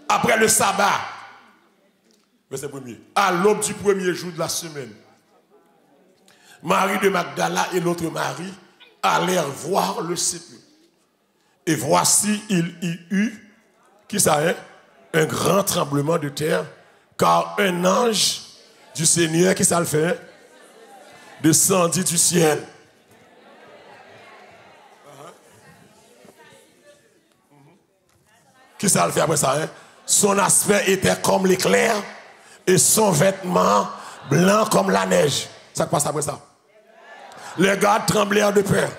après le sabbat, verset 1er, à l'aube du premier jour de la semaine, Marie de Magdala et l'autre Marie allèrent voir le sépulcre. Et voici, il y eut, qui ça est, un grand tremblement de terre, car un ange du Seigneur, qui ça le fait, descendit du ciel. Qui ça le fait après ça, hein? Son aspect était comme l'éclair et son vêtement blanc comme la neige. Ça passe après ça. Les gardes tremblèrent de peur.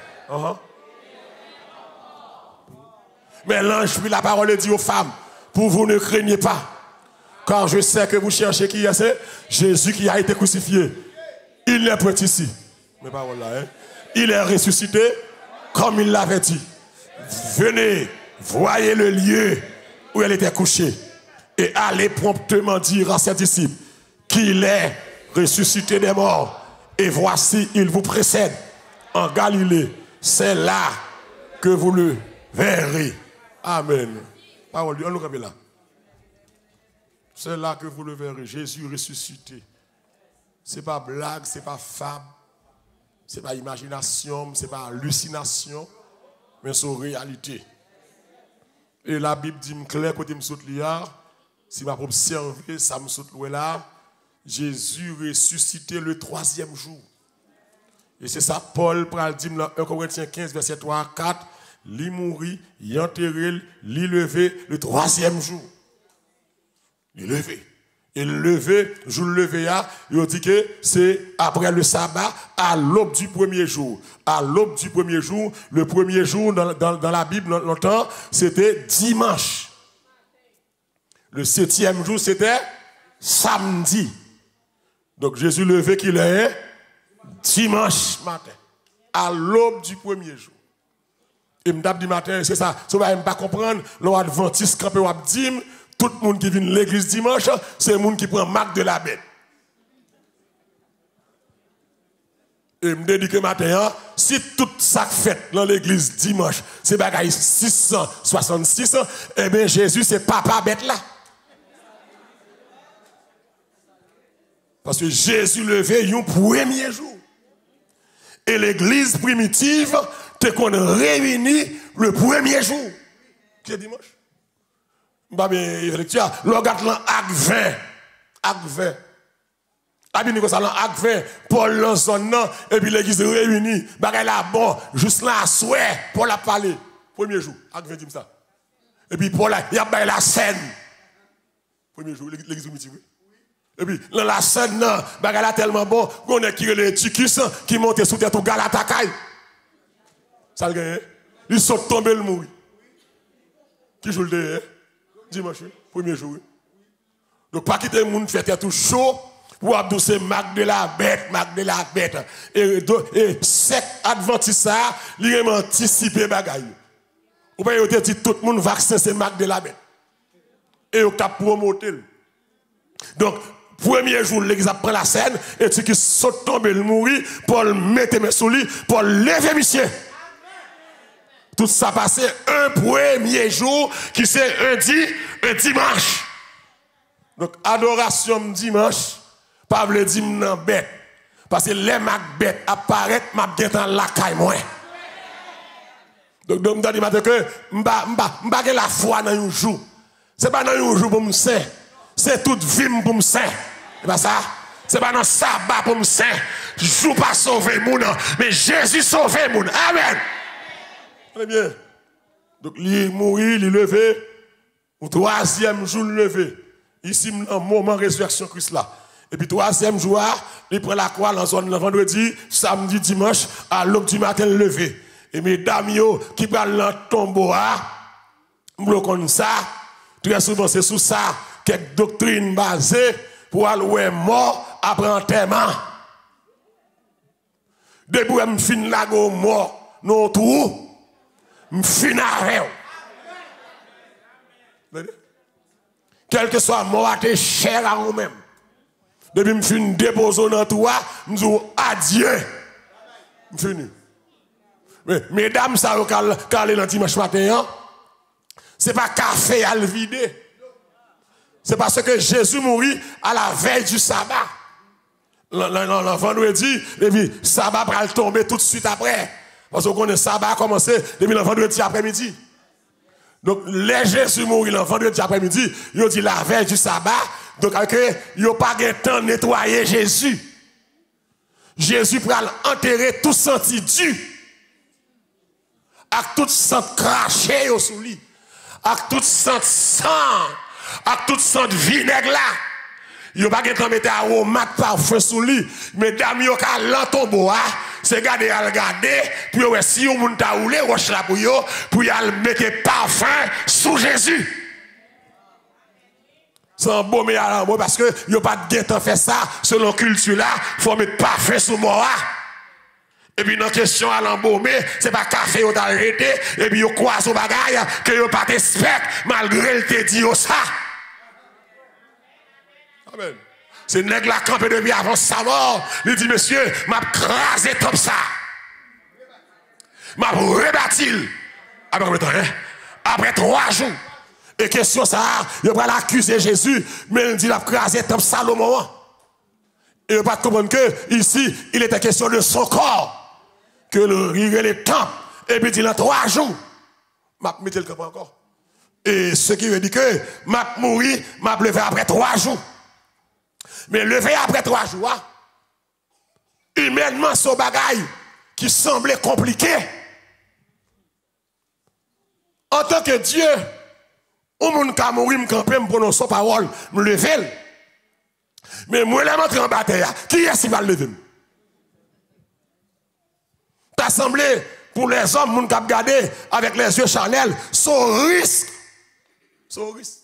Mais l'ange prit la parole et dit aux femmes, pour vous ne craignez pas, car je sais que vous cherchez qui est, c'est Jésus qui a été crucifié. Il n'est pas ici. Mais parole là, hein? Il est ressuscité comme il l'avait dit. Venez, voyez le lieu où elle était couchée et allez promptement dire à ses disciples qu'il est ressuscité des morts. Et voici, il vous précède en Galilée. C'est là que vous le verrez. Amen. Parole de Dieu, on nous rappelle là. C'est là que vous le verrez. Jésus ressuscité. Ce n'est pas blague, ce n'est pas fable, ce n'est pas imagination, ce n'est pas hallucination, mais c'est réalité. Et la Bible dit clair côté me saute là, si m'a observé, ça me saute là. Jésus ressuscité le 3e jour. Et c'est ça Paul pral dit dans 1 Corinthiens 15 verset 3 à 4, il mourit, il enterré, il levé le 3e jour. Il levé. Et le lever, jour le lever, il dit que c'est après le sabbat, à l'aube du premier jour. À l'aube du premier jour, le premier jour dans la Bible, longtemps, c'était dimanche. Le 7e jour, c'était samedi. Donc Jésus levé qu'il est dimanche matin, à l'aube du premier jour. Et m'dap du matin, c'est ça. Si vous ne pas comprendre, l'on adventiste campé ou abdim, tout le monde qui vient de l'église dimanche, c'est le monde qui prend marque de la bête. Et me dit que matin, si tout ça fait dans l'église dimanche, c'est bagaille 666, eh bien Jésus, c'est papa bête là. Parce que Jésus levé un premier jour. Et l'église primitive, t'es qu'on réunit le premier jour. Qui est dimanche? Bah bien, intellectuel. Le regarde là, acte 20. Acte 20. Abi nous ça là, acte 20. Paul Lanson, et puis l'église réunie. Bagay là, bon, juste là, souhait, Paul a parlé. Premier jour, acte 20 dit ça. Et puis Paul, il a baillé la scène. Premier jour, l'église primitive. Et puis, dans la scène, bagay là tellement bon, qu'on a tiré les Ticus qui montent sous tête au Galatakai. Ça le gagne. Ils sont tombés le mourir. Qui joue le derrière? Dimanche, premier jour. Donc, pas quitter le monde, faire tout chaud, pour abdoucer Marc de la bête, Marc de la bête. Et sec adventiste ça, il a anticipé bagay. Ou pas, il a dit tout le monde vaccin, c'est Marc de la bête. Et il a promoté. Donc, premier jour, l'église prend la scène, et tu qui saute tomber le mourir, Paul mette mes sous lui, Paul lève monsieur. Tout ça passé un premier jour qui c'est un dimanche. Donc, adoration dimanche, pas le dire non bête. Parce que les mac bêtes apparaissent, ma bête en la caille moi. Donc, je me dis que m'ba la foi dans un jour. C'est pas dans un jour pour me saint. C'est toute vie pour me saint. C'est pas ça. C'est pas dans sabbat pour me saint. Je ne joue pas sauver le monde, mais Jésus sauve le monde. Amen. Très bien. Donc, il est mort, il est levé. Au 3e jour, il est levé. Ici, dans le moment de résurrection Christ là. Et puis, 3e jour, il prend la croix dans zone le vendredi, samedi, dimanche, à l'aube du matin, il est levé. Et mesdames, qui prennent dans le tombeau, comme ça, très souvent, c'est sous ça, quelques doctrines basées pour aller mort après enterrement. Depuis que je finis la mort, non tout. Je finis avec. Quel que soit mort à tes chers à vous-même. Depuis que je finis déposer dans toi, je dis adieu. Je finis. Mesdames, ça va caler dans dimanche matin. Ce n'est pas café à le vider. C'est parce que Jésus mourit à la veille du sabbat. Le vendredi, et puis sabbat va tomber tout de suite après. Parce qu'on connaît sabbat a commencé depuis le vendredi après-midi. Donc, les Jésus mourit le vendredi après-midi, il dit la veille du sabbat, donc il n'y a pas de temps de nettoyer Jésus. Jésus va enterrer tout senti dû. Avec tout sang craché sous lui. Avec tout sang, avec tout sang de vinaigre là. Il n'y a pas de temps de mettre aromate parfum sous lui. Mesdames, il y a l'entombeau, c'est garder à regarder, puis si vous avez roulé, roche là pour mettre parfum sous Jésus. C'est un beau meilleur parce que il n'y a pas de temps fait ça, selon culture là, il faut mettre parfum sous moi. Et puis, dans la question à l'embaumer, ce n'est pas café ou arrêté, et puis, il croise au bagaille, que il pas de spec, malgré le te dit ça. Amen. C'est nègre la campé depuis avant sa mort. Il dit, monsieur, m'a crasé comme ça. M'a rebâti. Après 3 jours. Et question ça, il va l'accuser Jésus, mais il dit, il a crasé comme ça au moment. Et il ne va pas comprendre que ici, il était question de son corps. Que il est le temps. Et puis, il dit, dans 3 jours, m'a mis le camp encore. Et ce qui veut dire que m'a mouru, m'a levé après 3 jours. Mais levé après 3 jours, humainement, ce bagaille qui semblait compliqué. En tant que Dieu, au monde qui a mouru, me camper, me prononcer sa parole, me lever. Mais moi, je suis en bataille. Qui est-ce qui va le lever? T'as semblé pour les hommes, moun k'ap gade avec les yeux charnels, son risque. Son risque.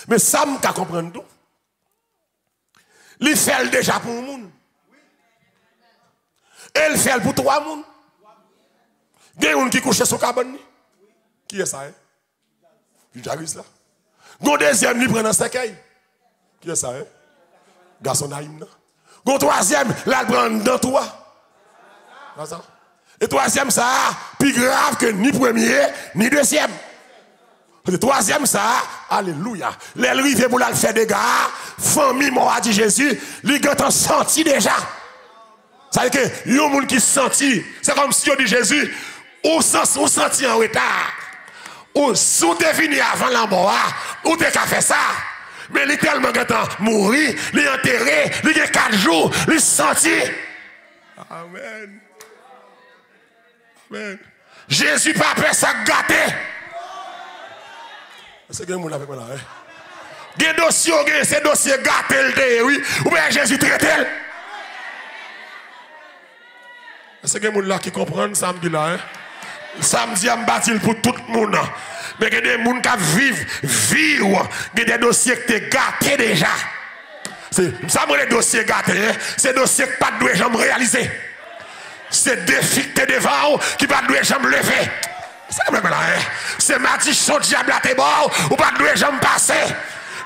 Mais ça, m'ka comprendre tout. Il fait déjà pour moun. Et il fait pour 3 moun. Il y a un qui couche sur cabane. Qui est ça? Qui j'arrive là? Gon deuxième, il prend dans cercueil. Qui est ça? Garçon naïm. Gon troisième, là, il prend dans toi. Et troisième, ça, plus grave que ni premier, ni deuxième. Le troisième, ça, alléluia. Les rives pour la faire des gars, famille, moi, a dit Jésus, les gars t'ont senti déjà. Ça veut dire que, il y a un monde qui senti, c'est comme si on dit Jésus, ou senti en retard. Ou sous t'es venu avant la mort, ou t'es qu'à faire ça. Mais il est tellement mourir, il est enterré, il est 4 jours, il est senti. Amen. Amen. Jésus pas fait ça gâter. C'est que vous avec moi là. Des dossiers, ces dossiers gâtés, oui. Ou bien Jésus traite. C'est que vous là qui comprennent samedi là. Samedi, je me bâtis pour tout le monde. Mais il y a des gens qui vivent, il y a des dossiers qui sont gâtés déjà. Ça, les dossiers gâtés, c'est des dossiers qui ne doivent pas jamais réaliser. C'est des défis que tu devant qui ne doivent jamais lever. C'est comme là. C'est Mathieu son diable à tes bords ou pas de jamais passer.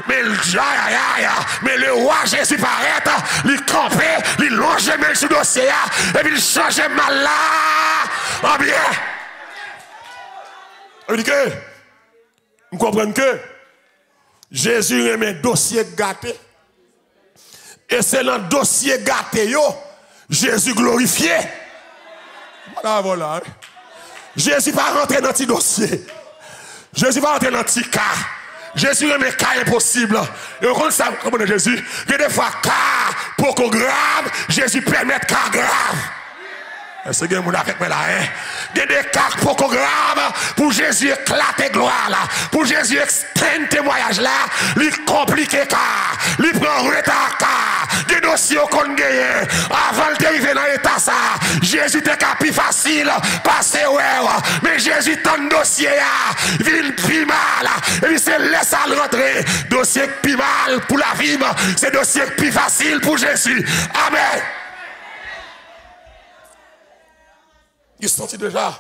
Mais le roi Jésus paraît, il campait, il longe même sur le dossier et puis il change mal là en bien. On dit que, vous comprenez que Jésus remet un dossier gâté. Et c'est dans le dossier gâté, Jésus glorifié. Voilà. Jésus va rentrer dans ce dossier. Jésus va rentrer dans ce cas. Jésus remet un cas impossible. Et on sait comment Jésus, il y a des fois cas pour qu'on grave, Jésus permet cas grave. C'est que vous avec moi là, il y a des cas pour qu'on grave, pour Jésus éclater gloire là, pour Jésus extendre témoignage là, il compliqué car, il prend retard car, des dossiers qu'on gagne, avant d'arriver dans l'état ça, Jésus était plus facile, passer ouais, mais Jésus tend dossier là, ville plus mal, et puis c'est laisse à rentrer, dossier plus mal pour la vie, c'est dossier plus facile pour Jésus. Amen. Il est sorti déjà.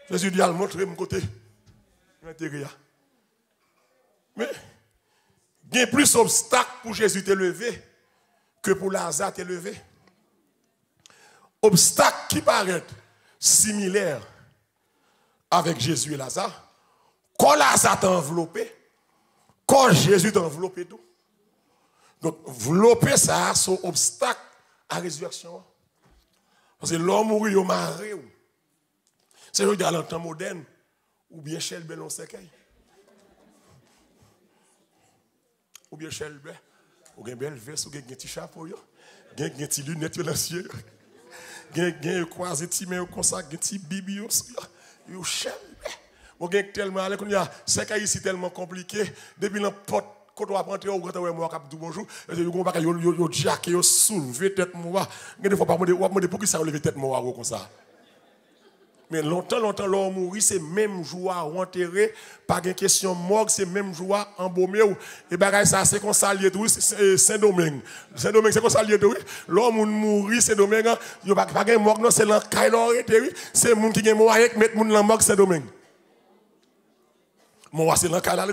Jésus dit à le montrer mon côté. Mais il y a plus d'obstacles pour Jésus te lever que pour Lazare te lever. Obstacles qui paraissent similaires avec Jésus et Lazare. Quand Lazare t'a enveloppé, Quand Jésus t'enveloppe tout. Donc, envelopper ça, c'est un obstacle à la résurrection. Parce que l'homme mourit, il est marré. C'est le dans le temps moderne, ou bien Shelby l'on séquille. Ou bien Shelby, ou bien belle veste, ou bien un petit chapeau, un petit lunette dans les yeux. Gen croisé ti mais comme ça gen ti bibi yo Shelby. Ou gen tellement aller qu'on y a c'est ici tellement compliqué depuis la porte quand on va rentrer au grand moi cap tout bonjour yo pas yo jack yo soulever tête moi gen des fois pas demander pour qui ça lever tête moi comme ça. Mais longtemps l'homme mourit, c'est même joie ou enterré, pas de question morgue, c'est même joie embaumé. Et bagay ça, c'est qu'on s'allie tout, c'est Saint-Domingue. Saint-Domingue, c'est qu'on s'allie tout. L'homme mourit, Saint-Domingue, il n'y a pas de morgue, non, c'est l'encaille, c'est le monde qui est mort avec, mettre le monde dans morgue, Saint-Domingue. Moi, c'est l'encaille là,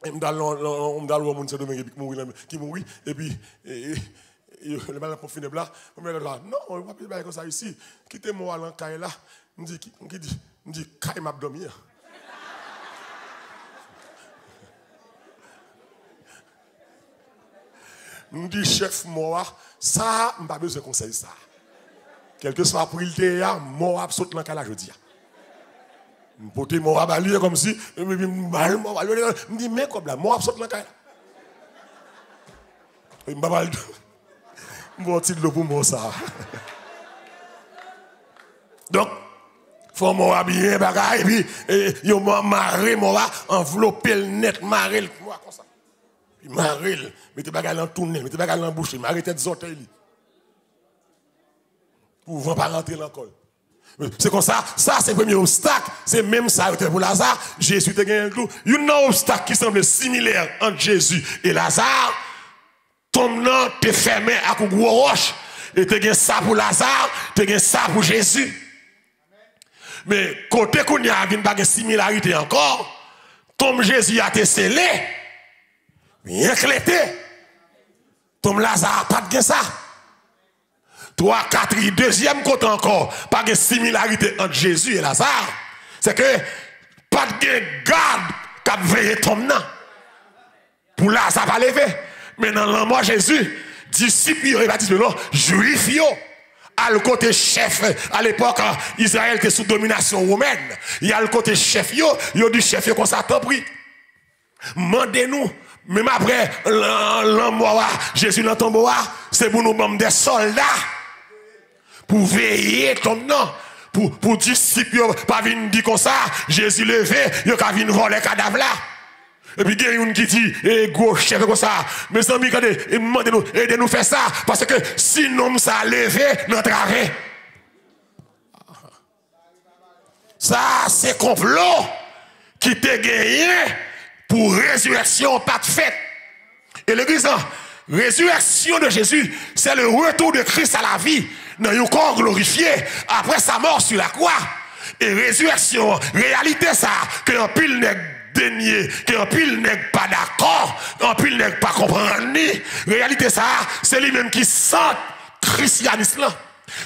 et on me le monde Saint-Domingue qui mourit, et puis. Le mal pour finir là, non, on va pas comme ça ici. Quittez-moi à l'encaille là. On dit, caille m'a dormir. On dit, chef, moi, ça, je n'ai pas besoin de conseil ça. Quel que soit pour le théâtre, moi, saute l'encaille là, je dis. Je porte mon rabalier comme si, je me dis, mais comme là, moi, saute l'encaille là. Je me dis, bon petit de pour moi ça. Donc, faut moi habiller bagaille et puis yo marrer moi envelopper le net marrer le moi comme ça. Puis marrer, mettez bagaille dans tourner, mettez bagaille dans bouche, marrer tête orteils. Pour ne pas rentrer dans le col. C'est comme ça, ça c'est le premier obstacle, c'est même ça pour Lazare, Jésus te gagné un clou. Il y a un obstacle qui semble similaire entre Jésus et Lazare. Ton nom te fermé à un gros roche. Et tu as ça pour Lazare, tu as ça pour Jésus. Mais côté qu'on y a une similarité encore, ton Jésus a été scellé, bien clété. Ton Lazare pas de ça. 3, 4, deuxième côté encore, pas de similarité entre Jésus et Lazare. C'est que pas de garde qui a veillé ton nom. Pour Lazare pas lever. Mais dans le mot Jésus, disciples, il va dire non, juifs, à le côté chef, à l'époque, Israël était sous domination romaine. Il y a le côté chef, il a dit chef, comme ça, t'en prie. Mandez-nous, même après l'embois, Jésus dans ton bois, c'est pour nous même des soldats, pour veiller comme nom. Pour disciples, pas venir dire comme ça, Jésus levé, il a venir voler le cadavre là. Et puis, il y a une qui dit, gros chef comme ça. Mes amis, demandez-nous, aidez-nous faire ça. Parce que sinon, ça a levé notre arrêt. Ça, c'est complot qui t'a gagné pour résurrection, pas de fête. Et l'église, résurrection de Jésus, c'est le retour de Christ à la vie dans un corps glorifié après sa mort sur la croix. Et résurrection, réalité ça, que un pile n'est dénié, que un pile n'est pas d'accord, un pile n'est pas comprendre ni. Réalité ça, c'est lui-même qui sent christianisme là.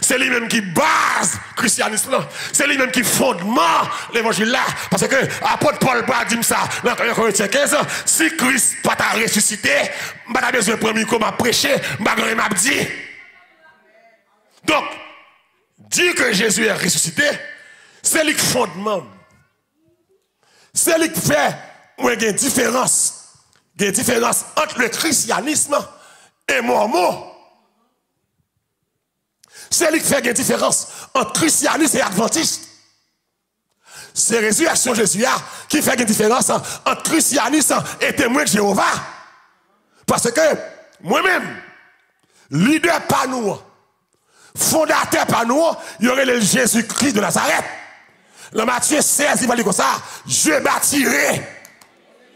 C'est lui-même qui base christianisme là. C'est lui-même qui fondement l'évangile là. Parce que apôtre Paul a dit ça dans Corinthiens 15, si Christ pas t'a ressuscité, je n'ai pas besoin de prendre comment prêcher, je n'ai pas dit. Donc, dire que Jésus est ressuscité, c'est le fondement. C'est lui qui fait une différence. Il y a une différence entre le christianisme et Mormon. C'est lui qui fait une différence entre christianisme et adventiste. C'est la résurrection de Jésus qui fait une différence entre christianisme et témoin de Jéhovah. Parce que moi-même, leader par nous, fondateur par nous, il y aurait le Jésus-Christ de Nazareth. Le Matthieu 16, il va dire comme ça, je bâtirai.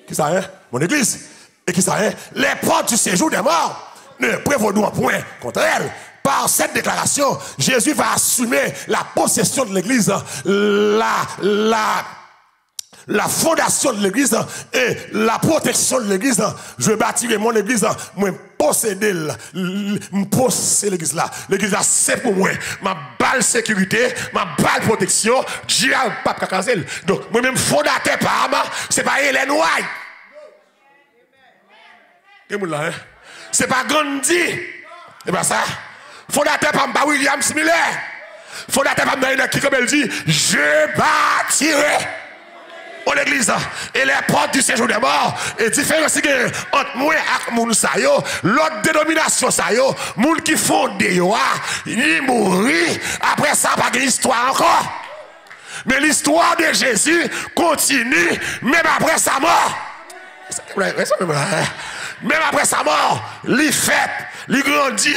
Qui ça est? Mon église. Et qui ça est? Les portes du séjour des morts ne prévaudront point contre elle. Par cette déclaration, Jésus va assumer la possession de l'église, la fondation de l'église et la protection de l'église. Je bâtirai mon église, moi posséder l'église là. L'église là, c'est pour moi. Ma balle sécurité, ma balle protection, Dieu n'a pas cacazel. Donc, moi-même, fondateur par moi, c'est pas Hélène White. C'est pas Gandhi. C'est pas ça. Fondateur par moi, William Miller. Fondateur par moi, qui, comme elle dit, je bâtirai. Pour l'église et les portes du séjour des morts et différence entre moi et moun sa yo l'autre dénomination sa yo moun qui fonde yo il mourit après ça pas d'histoire encore mais l'histoire de Jésus continue même après sa mort même après sa mort il fait il grandit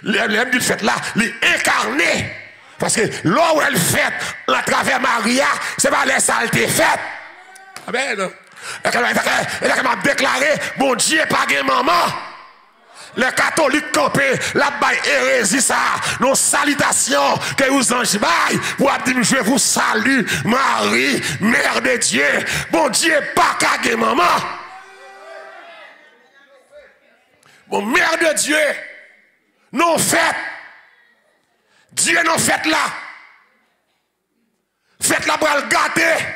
il fait là il incarné parce que là où elle fait à travers Maria c'est pas les saletés faites. Amen. Elle m'a déclaré, mon Dieu, pas de maman. Les catholiques campés, la baille hérésie ça, nos salutations que vous anges baille, pour dire je vous salue, Marie, Mère de Dieu. Mon Dieu, pas de maman. Bon, Mère de Dieu, non fait. Dieu non fait là. Faites la bras gâter.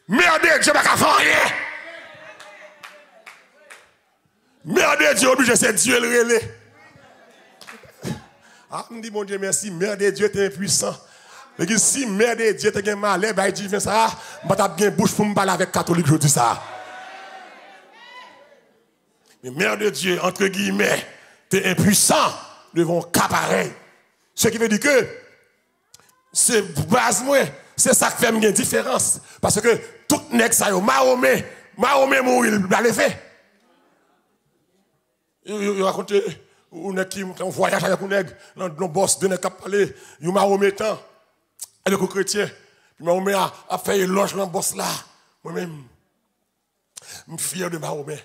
Mère de Dieu, pas faire rien. Mère de Dieu, obligé, c'est Dieu le relais. Ah, me dit mon Dieu, merci. Mère de Dieu, tu es impuissant. Mais si Mère de Dieu, tu es malade, bah, il dit, ça, je vais bien bouche pour me parler avec catholique, je dis ça. Mais Mère de Dieu, entre guillemets, tu es impuissant devant un cas pareil. Ce qui veut dire que, c'est base moi. C'est ça qui fait une différence. Parce que tout nèg ça yo Mahomet mourir, il va le faire. Il raconte un qui on voyage avec un nèg dans le boss de nèg qui parler, il Mahometan avec un chrétien. Puis Mahomet a fait éloge dans boss là. Moi-même je suis fier de Mahomet.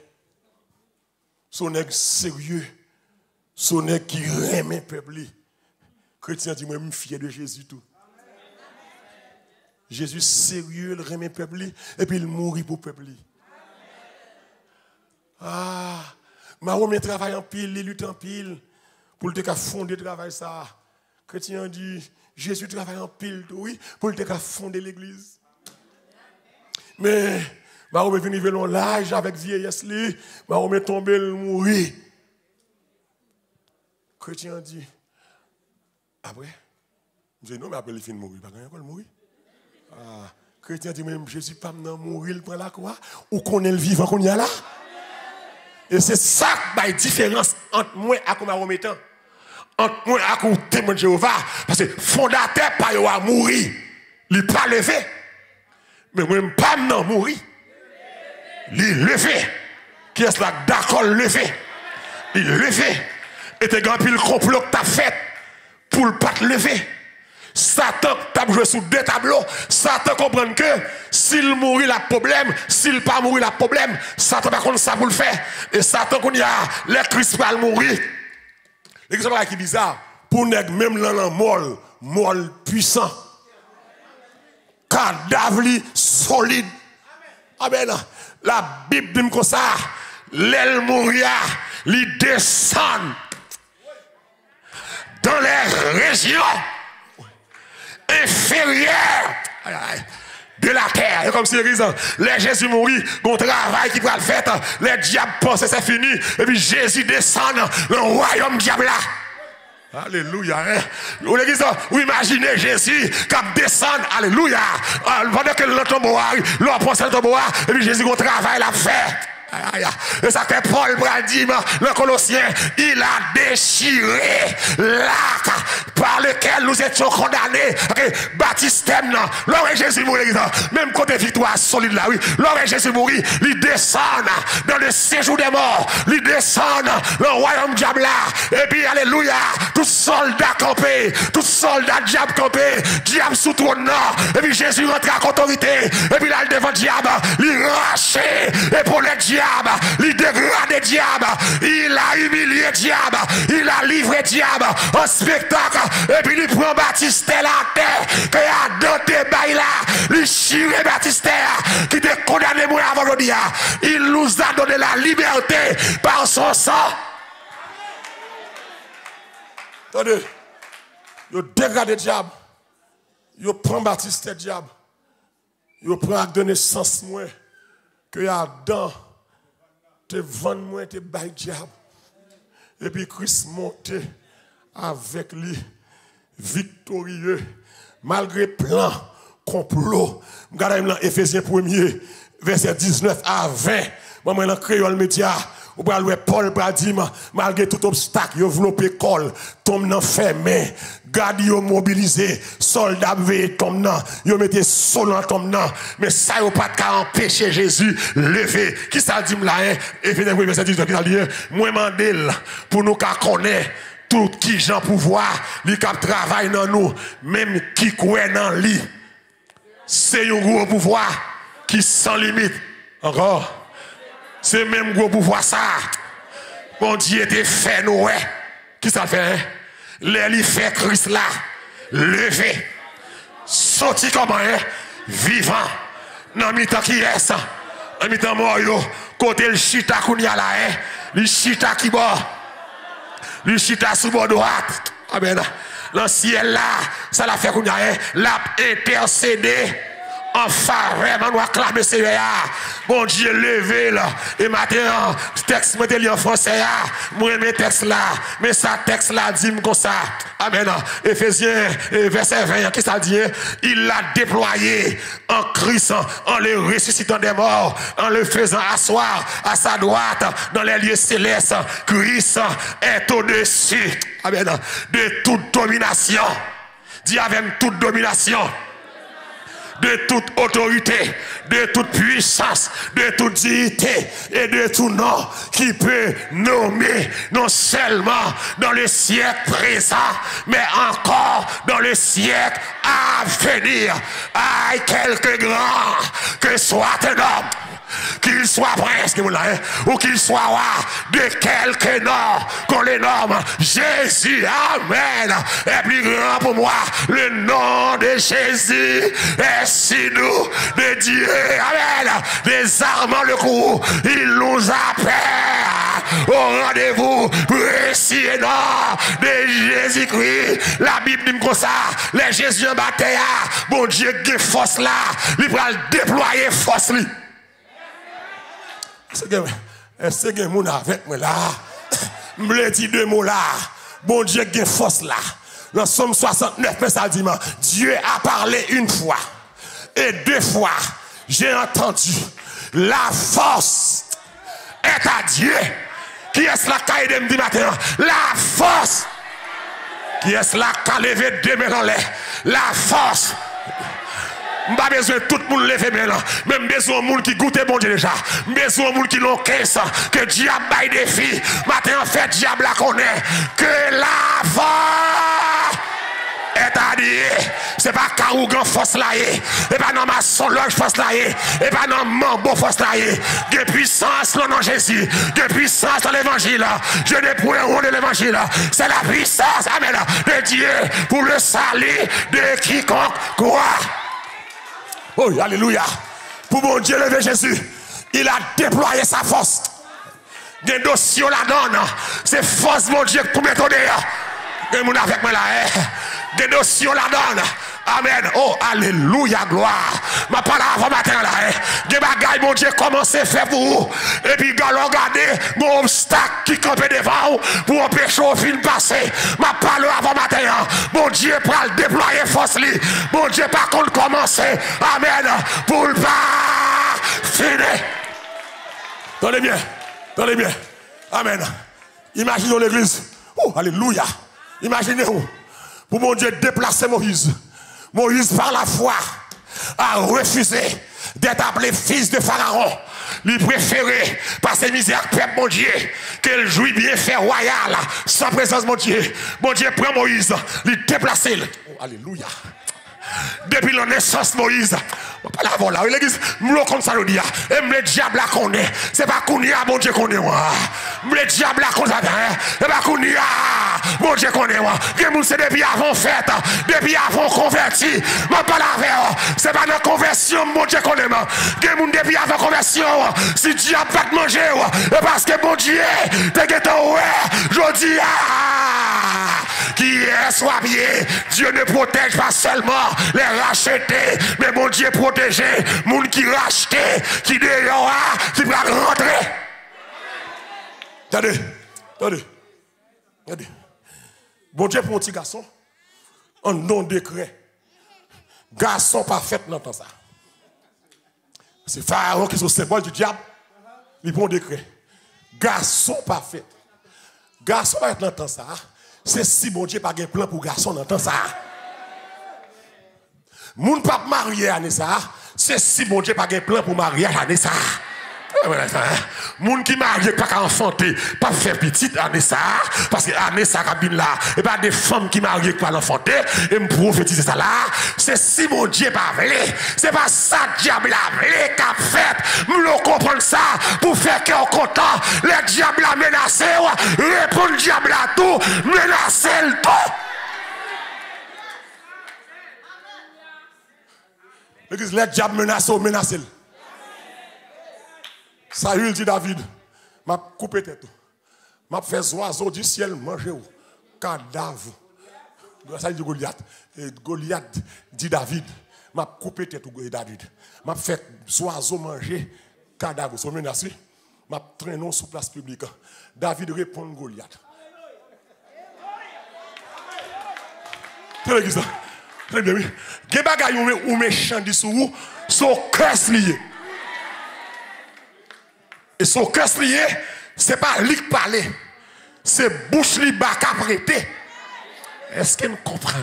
Son nèg sérieux. Son nèg qui aime peuple. Chrétien dit moi je suis fier de Jésus tout. Jésus sérieux, il remet le peuple et puis il mourit pour le peuple. Ah, Mahomet travaille en pile, il lutte en pile pour te fonder le travail ça. Chrétien dit Jésus travaille en pile, oui, pour te fonder l'église. Mais Mahomet venu vers l'âge avec vieillesse, Mahomet tombé, il mourit. Chrétien dit après, je dis non, mais après il finit de mourir, pas quand il mourir. Ah, chrétien dit même Jésus pas mourir, il prend la croix, ou qu'on est le vivant qu'on y a là. Et c'est ça qui fait la différence entre moi et Mahomet. Entre moi et le témoin de Jéhovah. Parce que le fondateur pas à mourir, il n'est pas levé. Mais moi, je ne pas mourir. Il est levé. Qui est-ce là d'accord levé? Il est levé. Et tu as grand le complot que tu as fait pour ne pas te lever. Satan t'a joué sur deux tableaux. Satan comprend que s'il mourit, il a problème. S'il pas mourir, il a problème. Satan par contre ça pour le faire. Et Satan qu'on y a, les Christ va mourir. Et c'est ça qui est bizarre. Pour nèg même dans molle puissant. Cadavre solide. Amen. La Bible dit comme ça. L'aile mourir, il descend dans les régions inférieure de la terre. Et comme si les Jésus mourit, mon travail qui va le faire, les diables pensent que c'est fini, et puis Jésus descend dans le royaume diable là. Alléluia. Vous imaginez Jésus qui descend, alléluia. Pendant que le tombeau arrive, l'on pense le tombeau, et puis Jésus a un travail à faire. Et ça fait Paul dit le Colossien, il a déchiré l'arc par lequel nous étions condamnés. Baptistème, l'homme Jésus mourit, même côté victoire solide là, oui. L'homme Jésus mourit, il descend dans le séjour des morts, il descend dans le royaume diable là. Et puis, alléluia, tout soldat campé, tout soldat diable campé, diable sous trône nord. Et puis Jésus rentre à autorité. Et puis là, devant diable, il raché. Et pour les diables, il dégradé diable, il a humilié diable, il a livré diable en spectacle, et puis il prend Baptiste la terre, qu'il a doté bail là, il chiré Baptiste, qui était condamné moi avant le dia. Il nous a donné la liberté par son sang. Attendez. Yo dégradé diable. Yo prend Baptiste diable. Yo prend acte de naissance moi que Adam te vend moi te bail diable. Et puis Christ monté avec lui victorieux malgré plan complot. Regardez dans Éphésiens 1er verset 19 à 20. Moi dans créole média ou pas le Paul Bradim malgré tout obstacle yo voulons école tombe dans fermé garde yo mobilisé soldats veillent tombe dans yo mettez solant tombe dans mais ça yo pas qu'à empêcher Jésus lever qui ça dit là hein Éphésiens 1 verset 19 qui ça dit moi mandel pour nous qu'à connaître tout qui gens pouvoir li cap travail dans nous même qui croit dans lui c'est un gros pouvoir qui sans limite encore. C'est même gros pouvoir ça. Bon Dieu te fait nous ouais. Qui ça fait hein? Les fait Christ là. Levé. Sorti comment hein? Vivant. Dans mi-temps qui est ça. Dans mi-temps mort yo. Côté le chita kounya là hein. Le chita qui bord. Le chita sous bord droite. Amen. Dans le ciel là. Ça l'a fait kounya hein. L'a intercédé. En faveur, on doit acclamer Seigneur. Bon Dieu, levé là. Et maintenant, texte, mettez-le en français. Moi, mes textes là. Mais ça, texte là, dit comme ça. Amen. Éphésiens, verset 20, qu'est-ce que ça dit? Il l'a déployé en Christ, en le ressuscitant des morts, en le faisant asseoir à sa droite dans les lieux célestes. Christ est au-dessus. Amen. De toute domination. Dis avec toute domination. De toute autorité, de toute puissance, de toute dignité et de tout nom qui peut nommer non seulement dans le siècle présent, mais encore dans le siècle à venir. Aïe, quelque grand que soit un homme, qu'il soit prince, ou qu'il soit roi, de quelque nom qu'on le nomme, Jésus, amen, est plus grand pour moi. Le nom de Jésus est sur nous, de Dieu, amen, désarmant le cou, il nous appelle au rendez-vous précis et non de Jésus-Christ. La Bible dit comme ça, les Jésus en bataille, bon Dieu, qui force là, il va déployer force lui. Est-ce que mon avec moi là? Je me dis deux mots là. Bon Dieu qui force là. Dans Somme 69, ça dit Dieu a parlé une fois. Et deux fois, j'ai entendu. La force est à Dieu. Qui est-ce là qui a dit matin? La force. Qui est-ce là qui a levé deux mains dans l'air? La force. Pas besoin de tout le monde lever maintenant. Même besoin de monde qui goûte bon Dieu déjà. Besoin de monde qui l'ont caisse. Que diable baille des filles. Matin en fait, diable la connaît. Que la force est à dire. C'est pas Karougan force là. Et pas dans ma sonloge force là. Et pas dans Mambo force là. De puissance dans le nom de Jésus. De puissance dans l'évangile. Je n'ai point honte de l'évangile. C'est la puissance, amen, de Dieu pour le salut de quiconque croit. Oh, alléluia. Pour mon Dieu lever Jésus, il a déployé sa force. Des dossiers la donne. C'est force, mon Dieu, pour mettre dehors. Et mon avec moi là. Des dossiers la donne. Amen. Oh, alléluia, gloire. Ma parole avant matin là. Des bagailles, mon Dieu, commencez à faire pour vous. Et puis, regardez mon obstacle qui campe devant vous pour empêcher au film passer. Ma parole avant matin. Mon Dieu, pour le déployer force. Mon Dieu, par contre, commencer. Amen. Pour le pas finir. Tenez bien. Tenez bien. Amen. Imaginez l'église. Oh, alléluia. Imaginez-vous. Pour mon Dieu déplacer Moïse. Moïse, par la foi, a refusé d'être appelé fils de Pharaon. Lui préférait passer misère, peuple, mon Dieu, qu'elle jouit bien fait royal, sans présence, mon Dieu. Mon Dieu prend Moïse, lui déplacer. Oh, alléluia. Depuis la naissance Moïse, pas la voilà, l'église, me comme ça le dit, et me le diable la connaît. C'est pas qu'on y a, mon Dieu, qu'on est moi. le diable a cause à et pas qu'on y a. Mon Dieu connaît moi. Que moun c'est depuis avant fête, depuis avant converti. Moi pas la verre. C'est pas dans conversion, mon Dieu connaît moi. Que moun depuis avant conversion. Si diable va te manger, et parce que mon Dieu, t'es que ouais, je dis qui est soit bien. Dieu ne protège pas seulement les rachetés, mais mon Dieu protège moun qui racheté, qui dehors, qui va rentrer. Attendez. Bon Dieu pour un petit garçon, un non-décret. Garçon parfait dans tout ça. C'est Pharaon qui est le symbole du diable. Il prend un décret. Garçon parfait. Garçon va être dans tout ça. C'est si bon Dieu n'a pas un plan pour garçon dans tout ça. Moun pas marié à ça. C'est si bon Dieu n'a pas un plan pour mariage à ça. Moun qui marie pas qu'à enfanter, pas faire petite année ça, parce que année ça cabine là, et pas des femmes qui marient pas l'enfanter, et me prophétiser ça là, c'est si mon Dieu pas voulu, c'est pas ça diable a voulu qu'a fait, nous comprendre ça, pour faire qu'on content, le diable a menacé, répondre diable à tout, menacer le tout. L'église, le diable menace. Saül dit David, m'a coupé tête, m'a fait oiseau du ciel manger ou cadavre. Ça dit Goliath. Et Goliath dit David, m'a coupé tête ou David, m'a fait oiseau manger cadavre. Son menace, m'a traîné sur place publique. David répond Goliath. Très bien, très bien. Des bagailles ou méchant dit sur vous, son cœur lié. Et son cœur lié, ce n'est pas lui qui parle, c'est bouche li baka prêté. Est-ce qu'il comprend?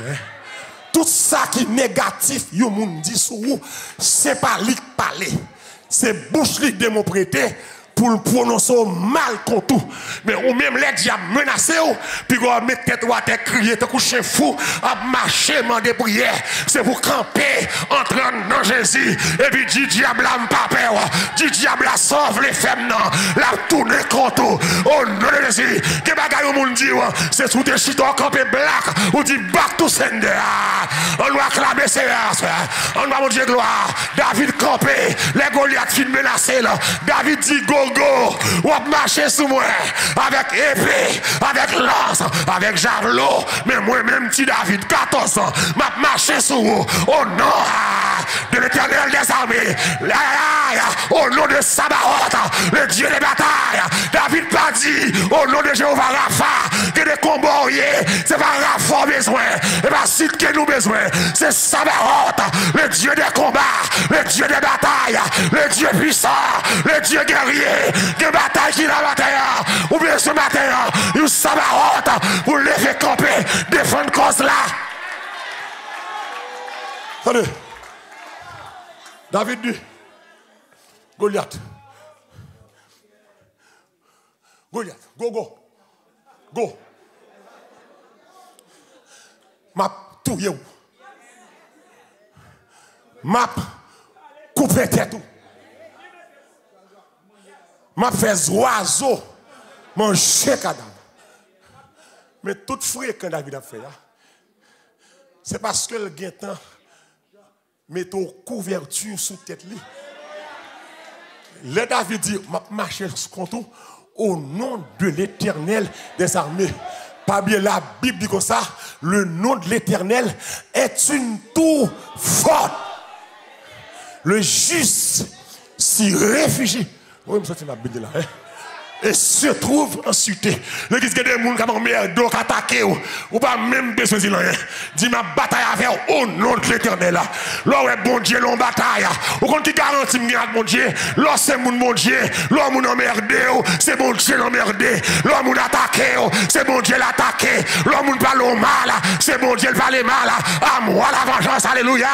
Tout ça qui est négatif, yo moun dit sur vous, ce n'est pas lui qui parle, c'est bouche li de mon prêté pour le prononcer mal contre tout. Mais ou même les diables menacés, puis on met tête ou à tête crier, te coucher fou, à marcher, demander prière. C'est pour camper, entrer dans Jésus, et puis dit diable à m'papé, dit diable à sauve les femmes, la tourner contre tout. Oh non de Jésus, que bagaille au monde dit, c'est sous des chitons campé black, ou dit back to sender. On doit acclamer séance, on doit mon Dieu gloire. David campé, les Goliath fin menacés là. David dit go. Ou à marcher sous moi avec épée, avec lance, avec javelot. Mais moi-même, petit David, 14 ans, m'a marché sous vous au nom de l'Éternel des armées. Au nom de Sabaoth, le Dieu des batailles. David pas dit au nom de Jéhovah Rapha que des combats, c'est pas Rapha besoin, et pas Site que nous besoin. C'est Sabaoth, le Dieu des combats, le Dieu des batailles, le Dieu puissant, le Dieu guerrier. Des batailles qui la bataille, ou bien ce matin, il Sabaoth pour les faire camper, défendre cause là. Attendez. David dit, Goliath, go. M'a touye ou. M'a coupé tête ou. M'a fait oiseau manger cadavre. Mais tout frère quand David a fait là, c'est parce que le guettant met une couverture sous tête lui. Le David dit, m'a marché contre au nom de l'Éternel des armées. Pas bien la Bible dit comme ça, le nom de l'Éternel est une tour forte. Le juste s'y réfugie. Oui, je suis ma Bible là. Et se trouve en cité. L'église qui a des gens qui ont merde, qui attaqué, ou pas même besoin de rien. Dis ma bataille avec au nom de l'Éternel. Là où est bon Dieu, l'on bataille. Ou quand tu garantis avec mon Dieu, là c'est mon Dieu, là mon emmerdé, c'est mon Dieu l'emmerdé. Là mon attaqué, c'est mon Dieu l'attaqué. Là mon parle mal, c'est mon Dieu le parle mal. À moi la vengeance, alléluia.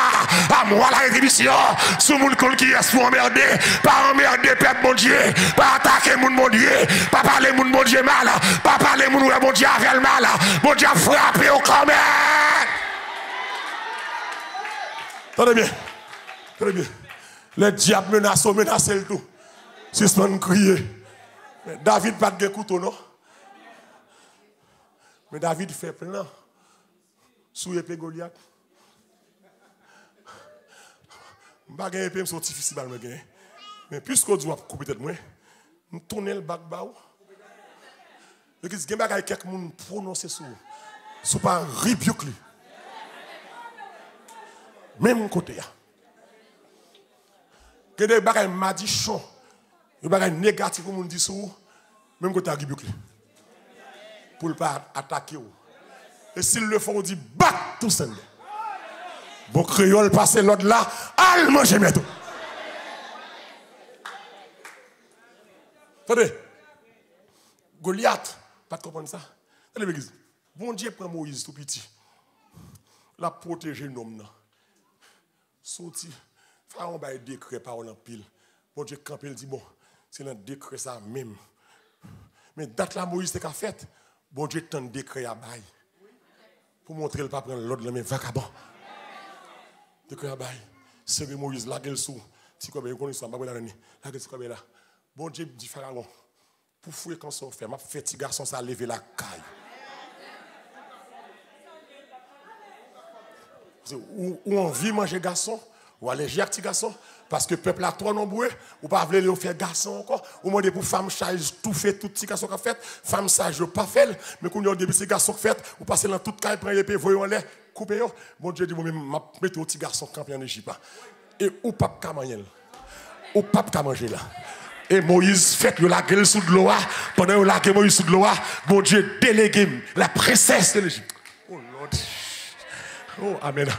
À moi la rétribution. Sous mon compte qui est pour emmerder, pas emmerder, peuple mon Dieu, pas attaquer mon Dieu. Pas parler mon Dieu mal, pas parler mon Dieu avec le mal, mon Dieu frappé au corps. Tenez bien, tenez bien. Le diable menace le tout. Si ce qu'on crie, David pas de couteau, non? Mais David fait plein. Sous épée Goliath. Je ne vais pas épée, c'est difficile à me gagner. Mais puisque Dieu a coupé tête, je tourne le bac bas. Je dis que quelqu'un qui prononce sous pas rebuke lui. Même côté. Que des bagages madichons, des bagages négatifs comme on dit sous, même côté rebuke lui. Pour ne pas attaquer. Et s'il le faut, on dit bat tout ça. Bon créole passe l'autre là, al manger bientôt. Attendez, Goliath, pas de comprendre ça. Allez, bon Dieu prend Moïse tout petit. La protéger l'homme. Sorti, Pharaon va décret parole en pile. Bon Dieu campé, il dit bon, c'est un décret ça même. Mais date là Moïse t'es fait. Bon Dieu t'en décret à bail. Pour montrer le pas prendre l'autre mais vagabond. Décret à bail. C'est Moïse la gueule sous. Si quoi ben connaît ça, pas la nuit. La gueule c'est quoi là. Bon Dieu dit Pharaon, pour fouiller quand ça fait, m'a fait petit garçon ça lever la caille. Ou on vit manger garçon, ou allergique petit garçon, parce que le peuple a trop nombreux, ou pas vouloir faire garçon encore, ou demander pour femme sage tout fait, tout petit garçon qu'a fait, femme sage pas fait, mais quand on dit ces garçons fait, ou passer dans toute caille, prendre épée, voyons les, couper yo. Bon Dieu dit moi même m'a mettre un petit garçon campé en Égypte. Et ou pas ka manger. Ou pas ka manger là. Et Moïse fait la gueule sous de l'eau, pendant la gueule Moïse sous de l'eau, bon Dieu délégué la princesse de l'Égypte. Oh Lord. Oh, amen.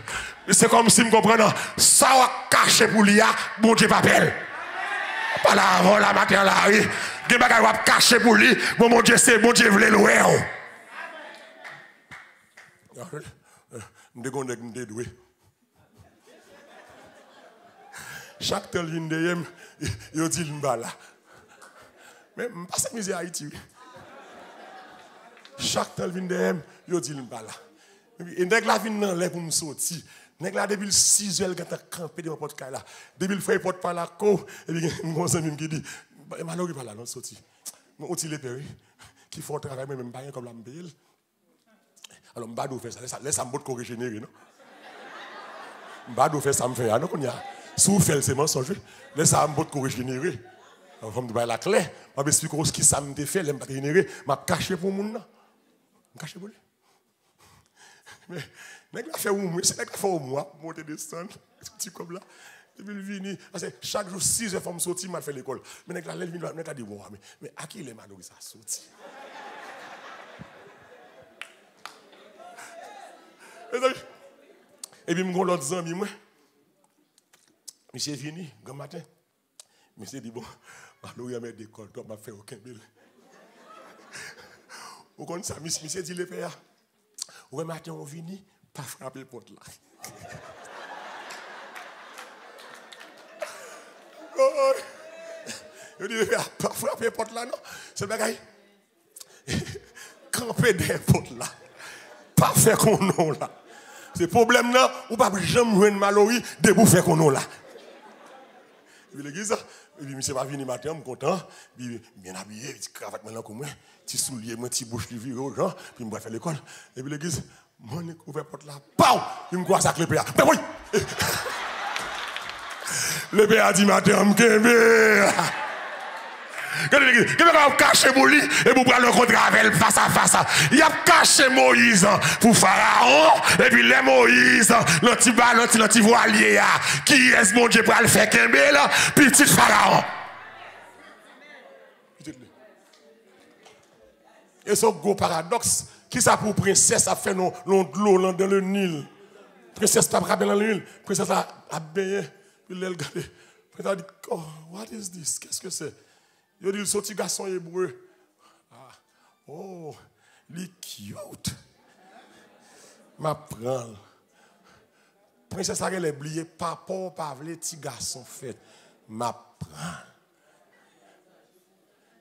C'est comme si je comprends, ça va cacher pour lui, bon Dieu m'appelle. Pas là avant la matin là, oui. Des bagages va cacher pour lui, bon Dieu c'est bon Dieu voulait louer. M'dédoué. Chaque tel vient de il dit là. Mais pas cette misère Haïti. Chaque tel vient de il dit là. Et nèg la vinn nan lè pour me sortir. Nèg la depuis 6 heures quand campé devant porte là. Depuis le fait porte par la co et puis mon ami qui dit malheureux pas là non sorti. On ti les péri qui font travail même pas comme la me payer. Alors m'bado fait ça laisse ça me bot corriger non. M'bado fait ça me fait non qu'on y a. Sous fait c'est mensonge. Laisse ça me bot corriger. Alors comme la clé, m'a expliquer ce qui ça me fait, l'aime pas générer, m'a caché pour moun nan. Caché pour lui. Mais, nèg la fait ou moi, c'est nèg la fait ou moi, monter descendre, petit comme là. Depuis le vini, parce que chaque jour 6 heures faut me sortir, m'a fait l'école. Mais nèg la lève vini, nèg la dit bon, mais à qui les malheureux ça sorti? Et puis m'gon l'autre ami moi. Monsieur vini, grand matin. Monsieur dit bon, malheureux mettre d'école, toi m'a fait aucun bill. Ou comme ça, monsieur dit le père. Ou matin on vini, pas frapper le porte là. Je dis pas frapper le porte là non, c'est bagaille. Camper des portes là. Pas faire qu'on non là. C'est problème là, ou pas jamais joindre malheureux de vous faire qu'on non là. Et puis l'église, et puis monsieur va venir matin, me content, puis bien habillé, petit cravate maintenant comme moi, petit soulier, moi petit bouche livré aux gens, puis me va faire l'école. Et puis l'église, moi je ouvert porte là, pau, il me croise avec le père. Mais oui. Le père a dit matin, me kembe. Qu'est-ce qu'on a caché pour lui et pour prendre le contre avec face à face. Il a caché Moïse pour Pharaon et puis les Moïse, l'anti voilier, qui est-ce mon Dieu pour le faire Kembe là, petit Pharaon. Et ce gros paradoxe, qui ça pour princesse a fait de l'eau dans le Nil. Princesse n'a pas dans le Nil, princesse a baigné, puis elle a regardé. Princesse a dit, oh, what is this? Qu'est-ce que c'est? Il dit, ce petit garçon hébreu. Ah. Oh, il est cute. M'apprends. Princesse a oublié, papa, pas le petit garçon fait. M'apprends.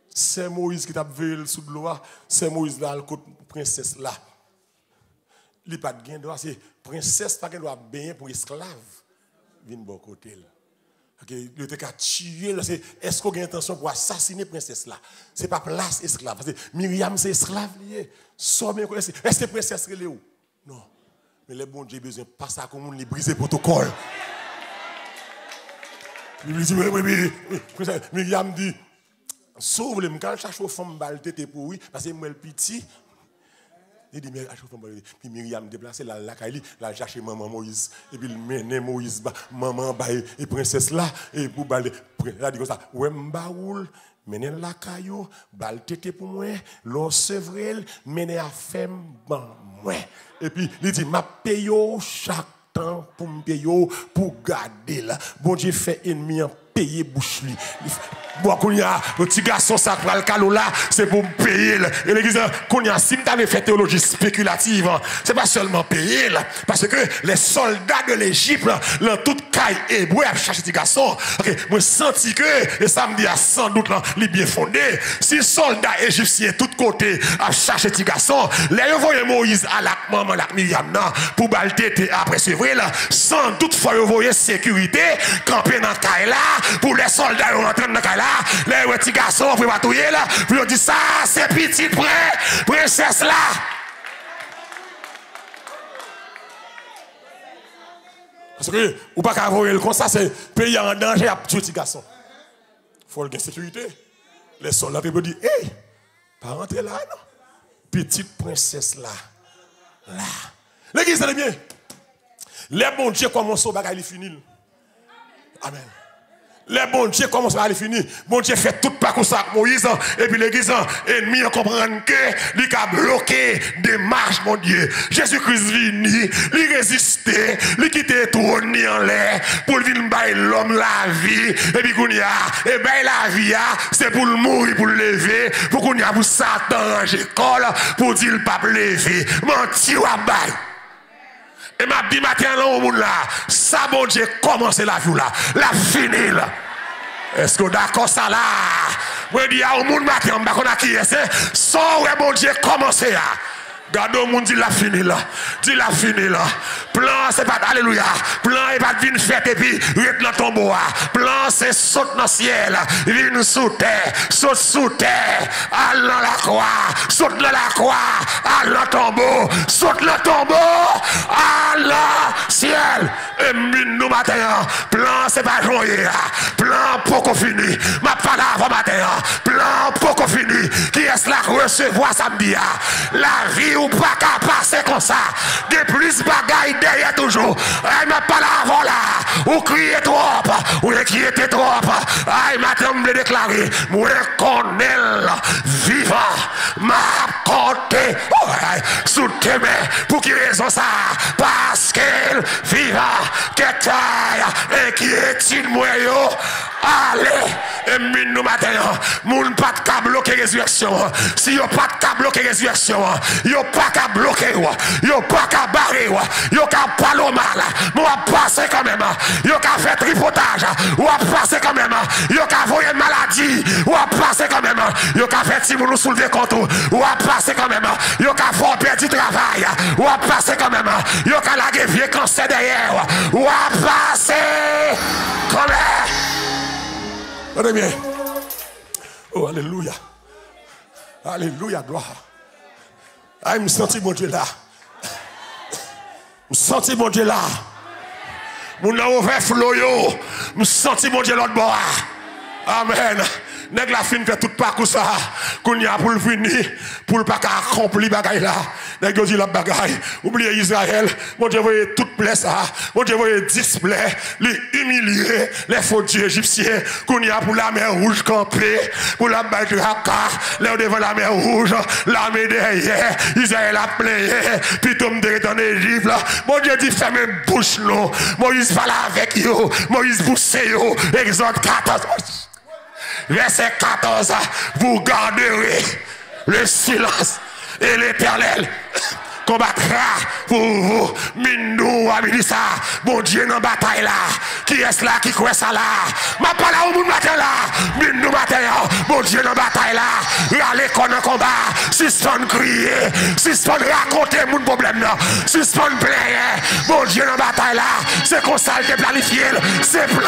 C'est Moïse qui t'a veillé sous l'eau. C'est Moïse là, le côté princesse là. Il n'y a pas de gain droit. C'est princesse qui doit baigner pour esclave. Vine bon côté. Il était qu'à tuer. Est-ce qu'on a intention pour assassiner la princesse là? Ce n'est pas place esclave. Parce que Myriam, c'est esclave lié. Est-ce que la princesse est où? Non. Mais les bons Dieu ont besoin de pas ça comme on les briser le protocole. Il dit, Myriam dit, sauve-le, quand je cherche aux femmes baltes pour oui, parce que moi le petit. Il dit, mais puis Myriam déplacé la la chercher maman Moïse. Et puis il mène Moïse, maman, et princesse là, et pour balde. Il dit comme ça, ouais, m'baoul, mène la caillou, balte pour moi, l'ossevrel, mène à femme, moi. Et puis il dit, ma payo chaque temps pour me payer, pour garder là. Bon Dieu fait ennemi en payer bouche lui. Bon, quand il y a le petit garçon sacré le calot là, c'est pour me payer. Et l'église, quand il y a si tu avais fait théologie spéculative, c'est pas seulement payer là, parce que les soldats de l'Égypte, là, tout caille et bois à chercher petit garçon. Ok, moi senti que, et ça me dit à sans doute là, il est bien fondé. Si soldats égyptiens tout côté à chercher petit garçon, les voyaient Moïse à la maman, la Myriam, pour balter après c'est vrai là, sans doute faut voyer sécurité, camper dans caille là, pour les soldats rentrer dans caille là. Les petits garçons pour batouiller là, puis on dit ça, c'est petit princesse là. Parce que, ou pas qu'à voir comme ça, c'est pays en danger à tuer petit garçon. Il faut avoir sécurité. Les soldats peuvent dire, hey, pas rentrer là, non. Petite princesse là. Là. L'église, c'est bien. Les bons dieux commencent au bagage, il finit. Amen. Les bons dieux commencent à aller finir. Bon Dieu fait tout pas comme ça Moïse. Et puis l'église, ennemi comprendre que il a bloqué des marches, mon Dieu. Jésus-Christ vini, il résistait, il quittait tout en l'air pour venir bailler l'homme la vie. Et puis qu'on y a, et ben la vie, c'est pour le mourir, pour le lever, pour qu'on y a pour Satan ranger l'école, pour dire le pape lever. Menti ou abaye. Et m'a dit matin là au monde là, ça bon Dieu commence la vie là, la fini là. Est-ce que d'accord ça là? Moi dis au monde matin, on va qui est ça ouais bon Dieu commence là. Gardez au monde dit la fini là. Dit la fini là. Plan c'est pas alléluia. Plan est pas vinn fête et puis rete dans tombeau. Plan c'est saute dans le ciel, vinn sous terre, saute sous terre, aller dans la croix, saute dans la croix, aller dans tombeau, saute dans tombeau, aller dans ciel. Et nous matin, plan c'est pas joyeux. Plan pour qu'on finisse. Ma parole avant matin. Plan pour qu'on finisse. Qui est-ce là recevoir samedi? La vie ou pas qu'à passer comme ça. De plus bagaille derrière toujours. Aïe, ma parole avant là. Ou crier trop. Ou crier trop. Aïe, matin, me déclarer. Moi, connais vivant. Ma compté. Sous tes mains. Pour qui raison ça? Parce qu'elle vivant. Qu'elle taille. Et qui est-il moi yo? Allez. Et nous matin. Moun pas de câble bloquer résurrection. Si yo pas de câble bloquer résurrection. Yo pas qu'à bloquer. Yo pas qu'à barrer. Yo qu'à parler au mal. Moi passer quand même. Yo qu'à faire tripotage. Ou à passer quand même. Yo qu'à voyer maladie. Ou à passer quand même. Yo qu'à faire si vous nous soulever contre. Ou à passer quand même. Yo qu'à faire perdre du travail. Ou à passer quand même. Yo qu'à laguer vieux cancer derrière. Ou à passer quand même. Regardez bien. Oh, alléluia. Alléluia, gloire. Ah, je me sens mon Dieu là. Je me sens mon Dieu là. Mon nom ouvert flot yo. Je me sens mon Dieu l'autre bord. Amen. Nèg la fin fait tout parcours ça. Qu'on y a pour le finir, pour le pas accomplir bagaille là. Nèg yo dit la bagaille. Oubliez Israël. Mon Dieu voyait toute plaie ça. Mon Dieu voyait display, les humilier les faux dieux égyptiens. Qu'on y a pour la mer rouge campée, pour la bataille de Haka, là devant la mer rouge, l'armée derrière, Israël a plein, puis tombe en Égypte là. Mon Dieu dit fermez bouche non. Moïse parle avec yo, Moïse pousse yo. Exode 14. Verset 14, vous garderez le silence et l'Éternel combattra pour vous. Minou, Abilissa, bon Dieu dans la bataille là. Qui est-ce là qui croit ça là? Ma parole au monde matin là. Minou matin, bon Dieu dans la bataille là. Râler qu'on a combat, suspend crier, suspend raconter mon problème là. Suspend plaire, bon Dieu dans la bataille là. C'est qu'on ça le planifié, c'est plat.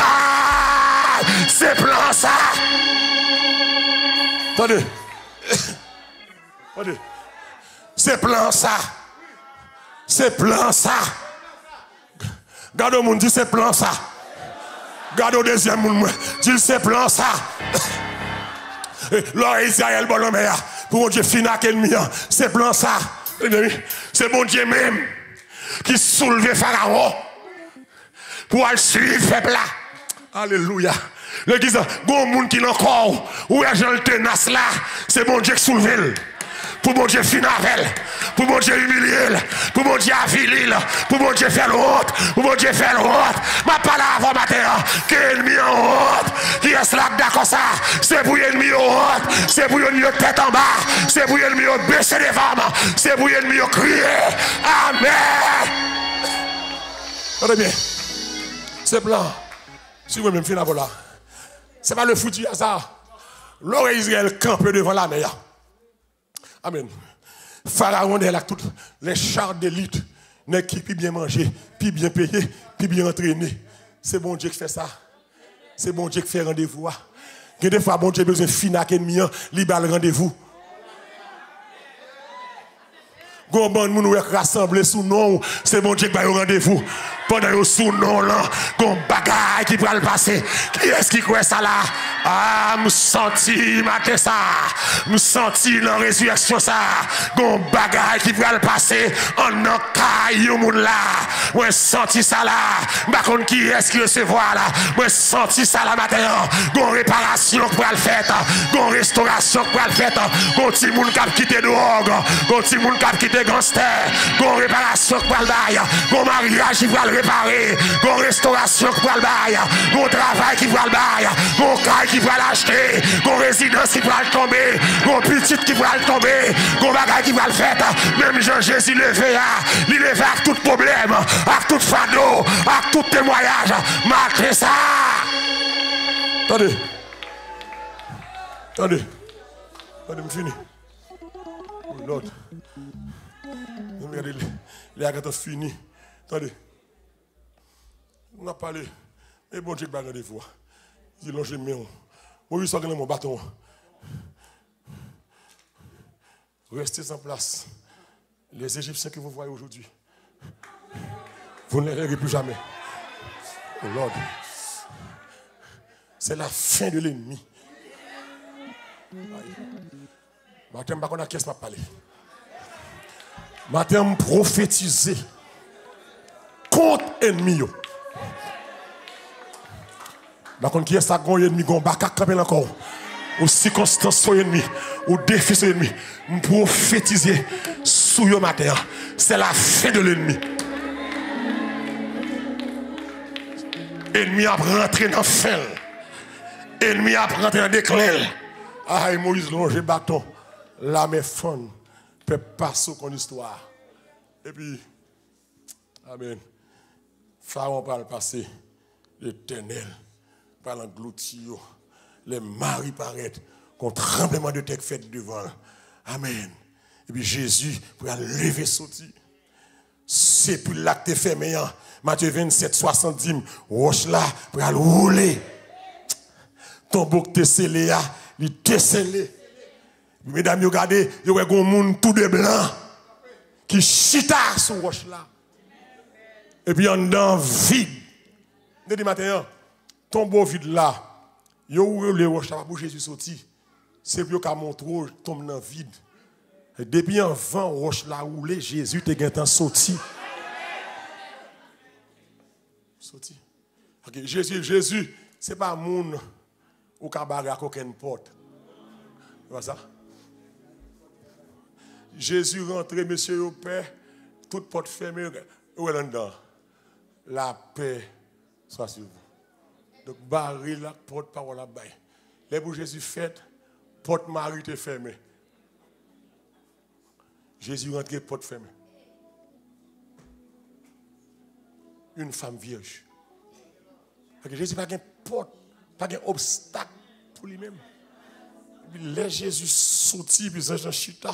Attendez. Attendez. C'est plan ça. C'est plan ça. Gardez mon dit c'est plan ça. Gardez au deuxième monde. Dit c'est plan ça. Là, Israël, bon homme, pour mon Dieu, finir ennemi, c'est plan ça. C'est mon Dieu même qui soulève Pharaon pour aller suivre le peuple là. Alléluia. L'église, bon monde qui n'a encore, où est Jean tenace là, c'est mon Dieu qui soulève. Pour mon Dieu finir avec, pour mon Dieu humilier, pour mon Dieu aviler, pour mon Dieu faire honte, pour mon Dieu faire honte. Ma parole avant matin, qui est ennemi en honte, qui est là d'accord ça, c'est pour l'ennemi en honte, c'est pour l'ennemi tête en bas, c'est pour l'ennemi baisser les femmes, c'est pour l'ennemi crier. Amen. Regardez bien, c'est blanc. Si vous même finir là, c'est pas le foutu hasard. L'oreille Israël campe devant la mer. Amen. Pharaon est là, toutes les chars d'élite, qui puis bien manger, puis bien payer, puis bien entraîner. C'est bon Dieu qui fait ça. C'est bon Dieu qui fait rendez-vous. Il y a des fois, bon Dieu a besoin de finir avec l'ennemi, il a le rendez-vous. Quand on est rassemblés sous nom, c'est bon Dieu qui va au rendez-vous. Pendant sous nom là, qu'on bagaille qui va le passer. Qui est-ce qui croit ça là? Ah, me senti matin ça. Me senti la résurrection ça. Qu'on bagaille qui va le passer. En encaille au monde là. Moi senti ça là. Par contre qui est-ce qui recevoir là? Moi senti ça là matin. Qu'on réparation qui va le faire. Qu'on restauration qui va le faire. Qu'on petit monde qui a quitté dehors. Qu'on petit monde qui a quitté gangster. Qu'on réparation qui va le bail. Qu'on mariage qui va le réparer, bon restauration qui va le bail, bon travail qui va le bail, bon caille qui va l'acheter, bon résidence qui va le tomber, bon petite qui va le tomber, bon bagage qui va le faire. Même Jean-Jésus levé, il levé avec tout problème, avec tout fardeau, avec tout témoignage, marquez ça. Attendez, attendez, attendez, je finis. L'autre, regardez, les gars ont fini. Attendez. On a parlé, mais bon Dieu, il des fois. Il longe mes mains. Moi, je suis mon bâton. Restez en place. Les Égyptiens que vous voyez aujourd'hui, vous ne les verrez plus jamais. Oh Lord. C'est la fin de l'ennemi. Matin, je ne sais pas parler. Matin, prophétiser contre l'ennemi. Par contre, qui est ça, qu'on ennemi, qu'on va camper encore, aux circonstances de l'ennemi, aux défis de l'ennemi, prophétiser sous le matin. C'est la fin de l'ennemi. L'ennemi a rentré dans le fin. L'ennemi a rentré dans le déclin. Ah, Moïse longe bâton. La main fond peut passer son histoire. Et puis, amen. Pharaon va le passer. L'Éternel va l'engloutir. Les maris paraissent. Qu'on tremblement de terre fait devant. Amen. Et puis Jésus va lever sortir. C'est plus là que tu es fermé. Matthieu 27, 70. Roche là pour aller rouler. Ton beau que tu es scellé, il est scellé. Mesdames, regardez, il y a un monde tout de blanc qui chita sur roche là. Et puis en dedans vide. Dès matin, tombeau vide là. Il y a le roche là pour Jésus sortir. C'est pour qu'à montrer tombe dans vide. Et depuis en vent roche là roulé, Jésus te gagne sorti. Sorti. OK, Jésus, c'est pas monde ou cabaret à aucune porte. Tu vois ça? Jésus rentré, monsieur au Père, toute porte fermée, où est dedans? La paix soit sur vous. Donc, barrer la porte parole à bail. Les pour Jésus fait, porte Marie est fermée. Jésus rentré, porte fermée. Une femme vierge. Parce que Jésus n'a pas de porte, pas de obstacle pour lui-même. Les Jésus sorti, puis Jean Chita.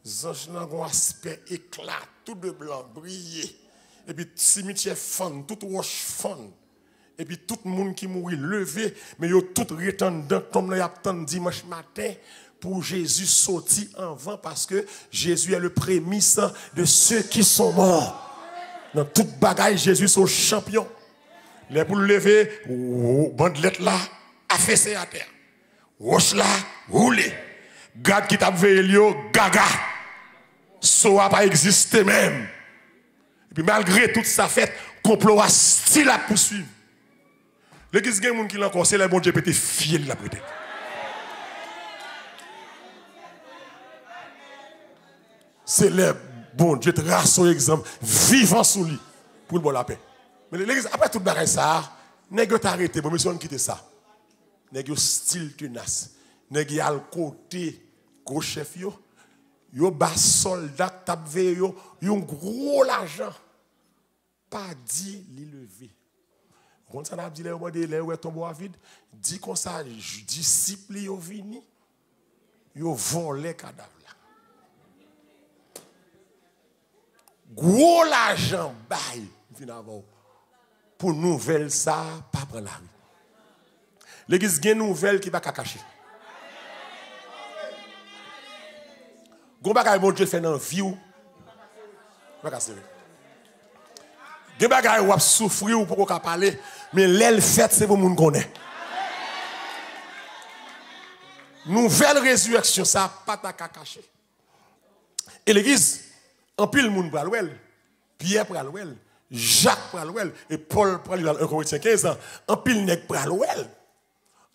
Les anges ont un aspect éclat, tout de blanc, brillé. Et puis, cimetière fond, tout roche fond. Et puis, tout le monde qui mourit levé, mais ils ont tout retenu dans tombe là, dimanche matin pour Jésus sortir en vent parce que Jésus est le prémisse de ceux qui sont morts. Dans toute bagaille, Jésus est son champion. Les pour le lever, bandelette là, affaissé à terre. Roche là, roulé. Garde qui t'a veillé, gaga. Ça n'a pas existé même. Et puis malgré toute sa fête, complot a style à poursuivre. L'église qui est qui l'a encore, c'est le bon Dieu peut être fiel là peut-être. C'est le bon Dieu trace son exemple vivant sous lui pour le bon la paix. Mais l'église, après tout le ça, nèg t'a arrêté, bon monsieur on quitte ça. Nèg style tenace. Nèg a le côté gros chef yo bas soldat t'a veillé yo un gros l'argent. Pas dit li lever. Quand ça n'a dit les monde les ouais tombe à vide, dit comme ça disciple yo vini, yo volé cadavre là. Gros l'argent bail finalement pour nouvelle ça pas prendre la rue. L'église gagne nouvelle qui va cacher. Gon bagay bon Dieu fait dans vie ou pas casser. Gen bagay ou souffrir ou pour qu'on parler mais l'aile fait c'est pour moun connaît. Nouvelle résurrection ça pas ta cacher. Et l'église en pile moun pral wel, Pierre pral wel, Jacques pral wel et Paul pral dans 1 Corinthiens 15 ans, en pile nèg pral wel.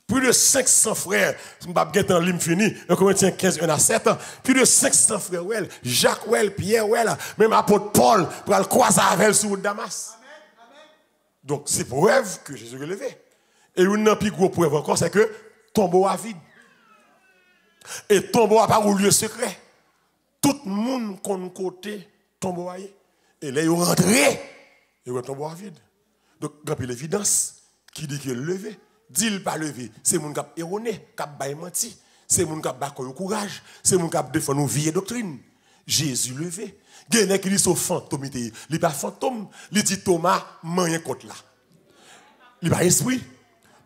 Plus de 500 frères, je ne vais pas en ligne fini, 1 Corinthiens 15, 1 à 7, plus de 500 frères, well, Jacques, well, Pierre, well, même apôtre Paul, pour le croiser avec sur Damas. Donc, c'est preuve que Jésus est relevé. Et une plus grosse preuve encore, c'est que tombeau à vide. Et tombeau à pas un lieu secret. Tout le monde qu'on côté tombeau à. Et là, ils sont rentrés, et ils tombeau à vide. Donc, il y a l'évidence qui dit qu'il est levé. Dit pas levé, c'est mon cap erroné, cap bail menti, c'est mon cap ba courage, c'est mon cap défendre nos vie et doctrine. Jésus levé. Gène qui dit son fantôme, il pas fantôme, il dit Thomas moyen contre là. Il pas esprit.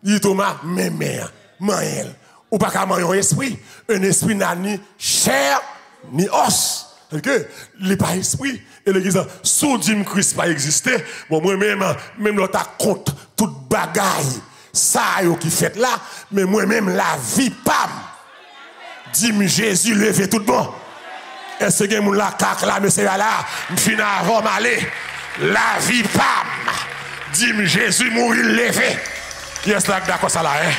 Il dit Thomas mère, moyen. Ou pas qu'à moyen esprit, un esprit n'a ni chair ni os. Que il pas esprit et l'église sous dit Christ pas exister, bon moi même l'autre compte toute bagaille. Ça yo qui fait là, mais moi-même la vie pam. Dis-moi Jésus levé tout bon. Est-ce que moun la cac là monsieur là, m'fina avant m'aller. La vie pam. Dis-moi Jésus mourir levé. Yes là d'accord ça là hein.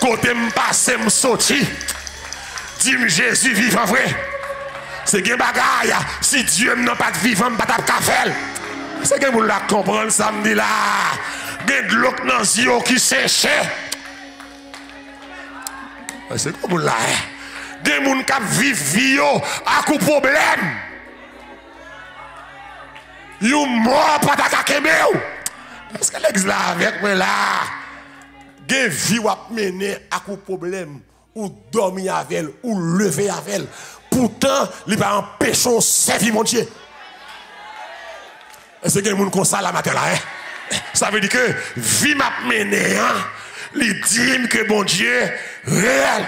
Côté m'passer m'sorti. Dis-moi Jésus vivant vrai. C'est gen bagaille si Dieu n'a pas de vivant m'pas t'a faire. C'est que moun la comprendre ça me dit là. Gen de l'eau dans yeux qui sèche. C'est comme là. Gen moun k'ap viv vie à coup problème. You mort pas ta kakebe ou. Est-ce que l'ex là avec moi là? Gen vie ou ap mener à coup problème ou dormir avec elle ou lever avec elle. Pourtant, il va empêcher servir mon Dieu. Est-ce que gen moun comme ça la matin là hein? Ça veut dire que vie m'a mené, il dit que bon Dieu réel.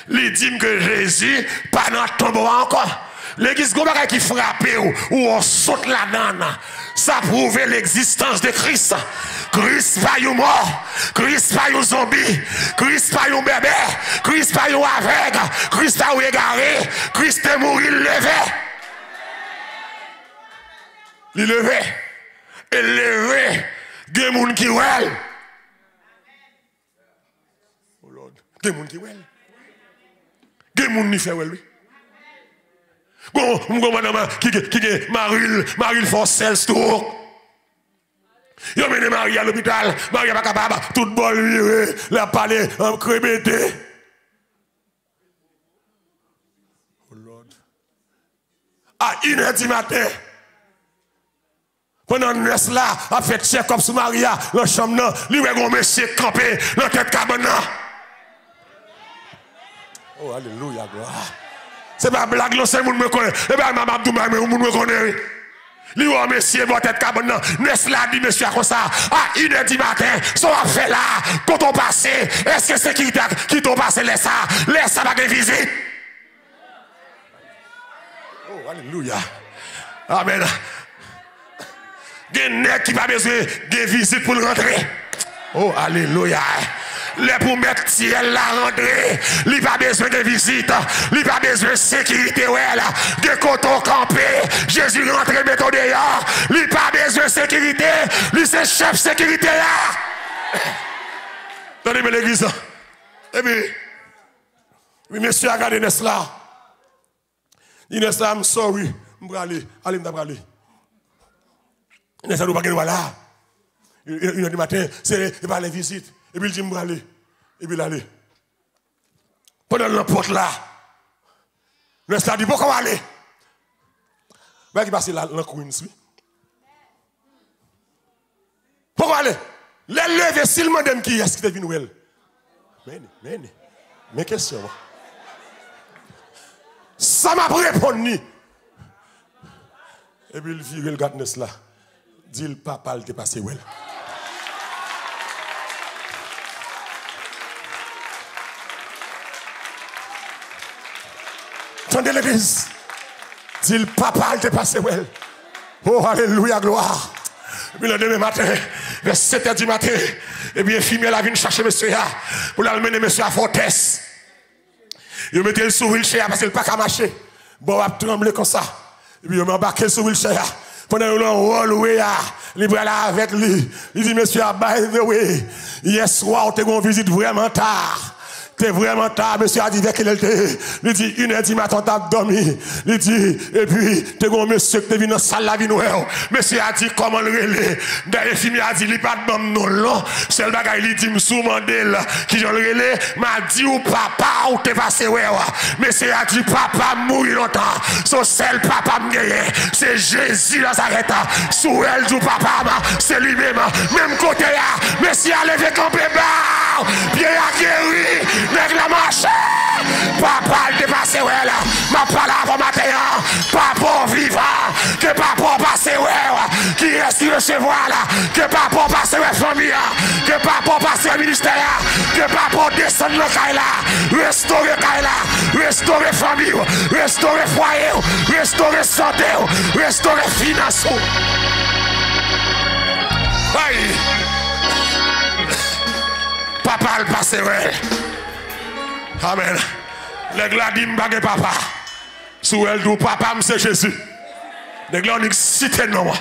Il dit que Jésus pas dans tombeau encore. L'église qui frappe ou on saute là-dedans. Ça prouve l'existence de Christ. Christ pas un mort, Christ pas un zombie, Christ pas un bébé, Christ pas un aveugle, Christ pas un égaré, Christ est mort, il levé. Il levé. Et levé, il y a des gens qui ouel. Oh Lord, il y a des gens qui ouel. Il y a des gens qui fait ouel. Bon, madame, qui est Marie Forcel Stour. Il y a mené Marie à l'hôpital, Marie pas capable, toute bonne virée, la palais en crébété. Oh Lord. À 1h du matin. Pendant une nuit là, a fait check-up sur Maria, dans la chambre, lui, il a monsieur campé dans la tête cabane. Oh, alléluia, gloire. C'est pas blague, c'est le monde me connaît. Et bien, maman, tout le monde me connaît. Lui, oh, monsieur, votre tête cabane, Nesla dit, monsieur, comme ça, à 1h du matin, son fait là, quand on passe, est-ce que sécurité qui t'ont passé, laisse ça, va de visite? Oh, alléluia. Amen. Il y a des nègres qui n'ont pas besoin de visite pour rentrer. Oh, alléluia. Les pour mettre ciel là rentrer, il n'y a pas besoin de visite, il n'y a pas besoin de sécurité, de coton campé. Jésus rentre, mettons dehors, il n'y a pas besoin de sécurité, lui c'est chef sécurité là. Donnez-moi l'église. Et puis, oui, monsieur, regardez Nesla. Il Nesla, I'm sorry, je vais aller, allez, je vais aller. Nesla, nous ne pouvons pas là. 1h du matin, il va aller visite. Et puis il dit, je vais aller. Et puis il aller. Pendant la porte là, Nesla dit, pourquoi aller? Mais il passe là, dans Queens, oui. Pourquoi aller? Les lever, s'il m'a dit qui est-ce qui est venu elle? Mais question. Ça m'a répondu. Et puis il vire le gars Nesla. Dit le papa, il t'est passé où elle? Tendez l'église. Dit le papa, il t'est passé où elle? Oh, alléluia, gloire. Et puis le demain matin, vers 7h du matin, et bien, infirmière la vient chercher monsieur pour l'amener monsieur à Fortesse. Il mettait le sur wheelchair parce qu'il n'a pas qu'à marcher. Bon, il a tremblé comme ça. Et puis il m'a embarqué sur wheelchair. Pendant que l'on roule, il est là avec lui. Il dit, monsieur, by the way, hier soir, tu as une visite vraiment tard. T'es vraiment tard, monsieur a dit avec qu'il était. Il dit, 1h du matin, t'as dormi. Il dit, et puis, t'es un monsieur qui est venu dans la salle la vie noire. Monsieur a dit, comment le relais? D'ailleurs, il a dit, il n'y a pas de bon non, non. C'est le bagage, il dit, m'sou mandel, qui j'en relais, m'a dit, ou papa, ou t'es passé, ouais. Monsieur a dit, papa, mouille longtemps. Son seul papa m'gagne. C'est Jésus, là, ça arrête. Sous elle, du papa, c'est lui-même. Même côté, là. Monsieur a levé campé, bah. Bien a guéri. Nèg la marche. Papa il dépassé ouais là. Ma parole avant matin. Papa vivant. Que papa passe ouais. Qui reste recevoir là. Que papa passe ouais famille. Que papa passe au ministère. Que papa descende le caille là. Restaurer caille là. Restaurer famille. Restaurer foyer. Restaurer santé. Restaurer finance. Aïe. Papa le passe ouais. Amen. Les gladim bagé papa. Sous elle dit papa, c'est Jésus. Les gladim cité non.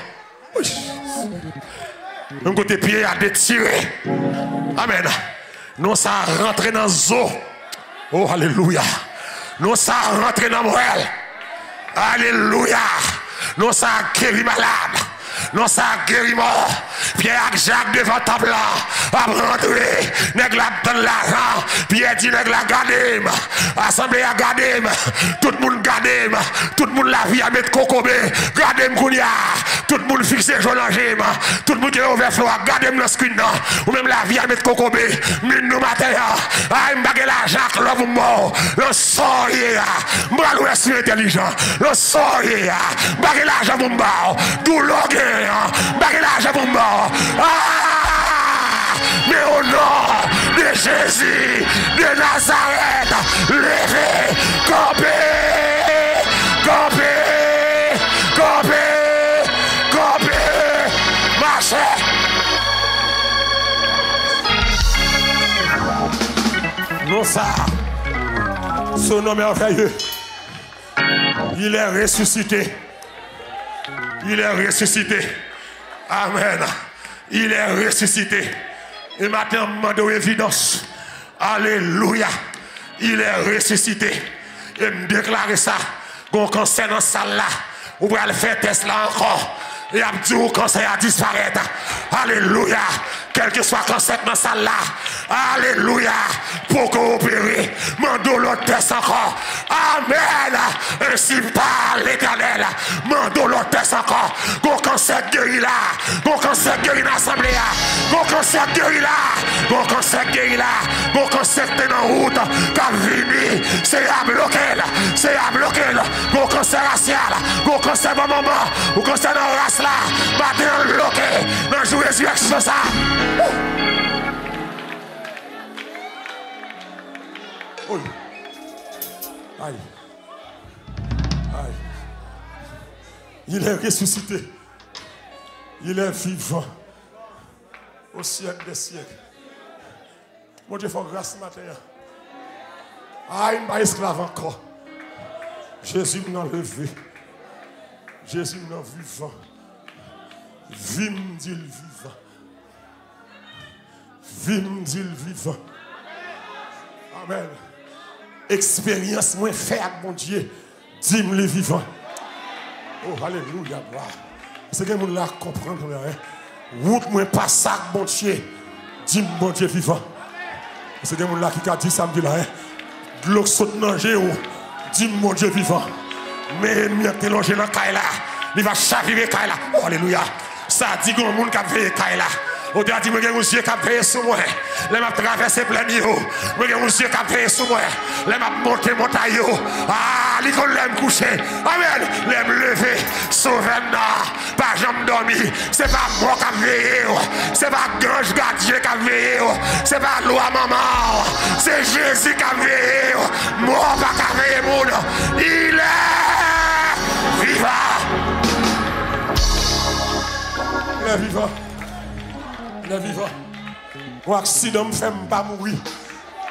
Un côté pied à détirer. Amen. Nous ça rentre dans zo. Oh alléluia. Nous ça rentre dans Moël. Alléluia. Nous ça guéri malade. Non, ça guérit mort. Pierre et Jacques devant table là. À rentrer. Nèg la donne l'argent. Pierre dit nèg la gardé. Assemblée a gardé. Tout le monde gardé. Tout le monde la vie à mettre cocobé. Gardé m'kounia. Tout le monde fixé jolangé. Tout le monde qui est ouvert flou. Gardé dans screen. Ou même la vie à mettre cocobé. Nous matin. Aïe m'bagé la Jacques l'homme mort. Le sort hier. M'balou est intelligent. Le sort hier. M'bagé l'argent pour m'bao. Douleur. Bagay l'argent pour mort. Mais au nom de Jésus de Nazareth, levez, campez, campez, campez, campez, marchez. Non ça, son nom merveilleux, il est ressuscité. Il est ressuscité. Amen. Il est ressuscité. Et maintenant, je demande évidence. Alléluia. Il est ressuscité. Et me déclare ça. Qu'on cancer dans la salle là. Ou pour aller faire test là encore. Et a dit au cancer a disparaître. Alléluia. quel que soit cancer dans salle là. Alléluia. Pour coopérer. Mando l'autre test encore. Amen. Ainsi par l'Éternel. Mando l'autre test encore. Gon cancer guéri là. Gon cancer guéri dans l'assemblée là. Gon cancer guéri là. Gon cancer guéri là. Gon cancer t'es dans route. Qu'a vini. C'est à bloquer là. C'est à bloquer là. Gon cancer racial. Gon cancer bon moment. Gon cancer dans la race là. Matin bloqué. Dans le jour de résurrection ça. Oui. Aïe. Aïe. Il est ressuscité. Il est vivant. Au siècle des siècles. Mon Dieu, il faut grâce ce matin. Aïe, il m'a esclave encore. Jésus m'a levé. Jésus m'a vivant. Vim dit le vivant. Vim dit le vivant. Amen. Expérience moins fait avec mon Dieu. Dis-moi le vivant. Oh, alléluia, gloire. C'est que mon là comprendre. Route moins pas ça, mon Dieu. Dis-moi, mon Dieu vivant. C'est que mon là qui a dit ça, me dit là. Glock saute dans géo. Dis-moi, mon Dieu vivant. Mais ennemi a longé dans Kaila. Il va chavirer Kaila. Oh, alléluia. Ça dit que mon monde qui a fait Kaila. On a dit, je suis qui a payé sur moi. Je vais traverser plein de yo. Je suis qui a payé sur moi. Je vais monter montagne. Ah, l'école l'aime coucher. Amen. L'aime lever. Sauver-moi. Pas jamais dormi. C'est pas moi qui a veillé. C'est pas Grange Gadier qui a veillé. C'est pas loi maman. C'est Jésus qui a veillé. Moi pas qui a veillé monde. Il est vivant. Il est vivant. Il est vivant. Mon accident me fait pas mourir.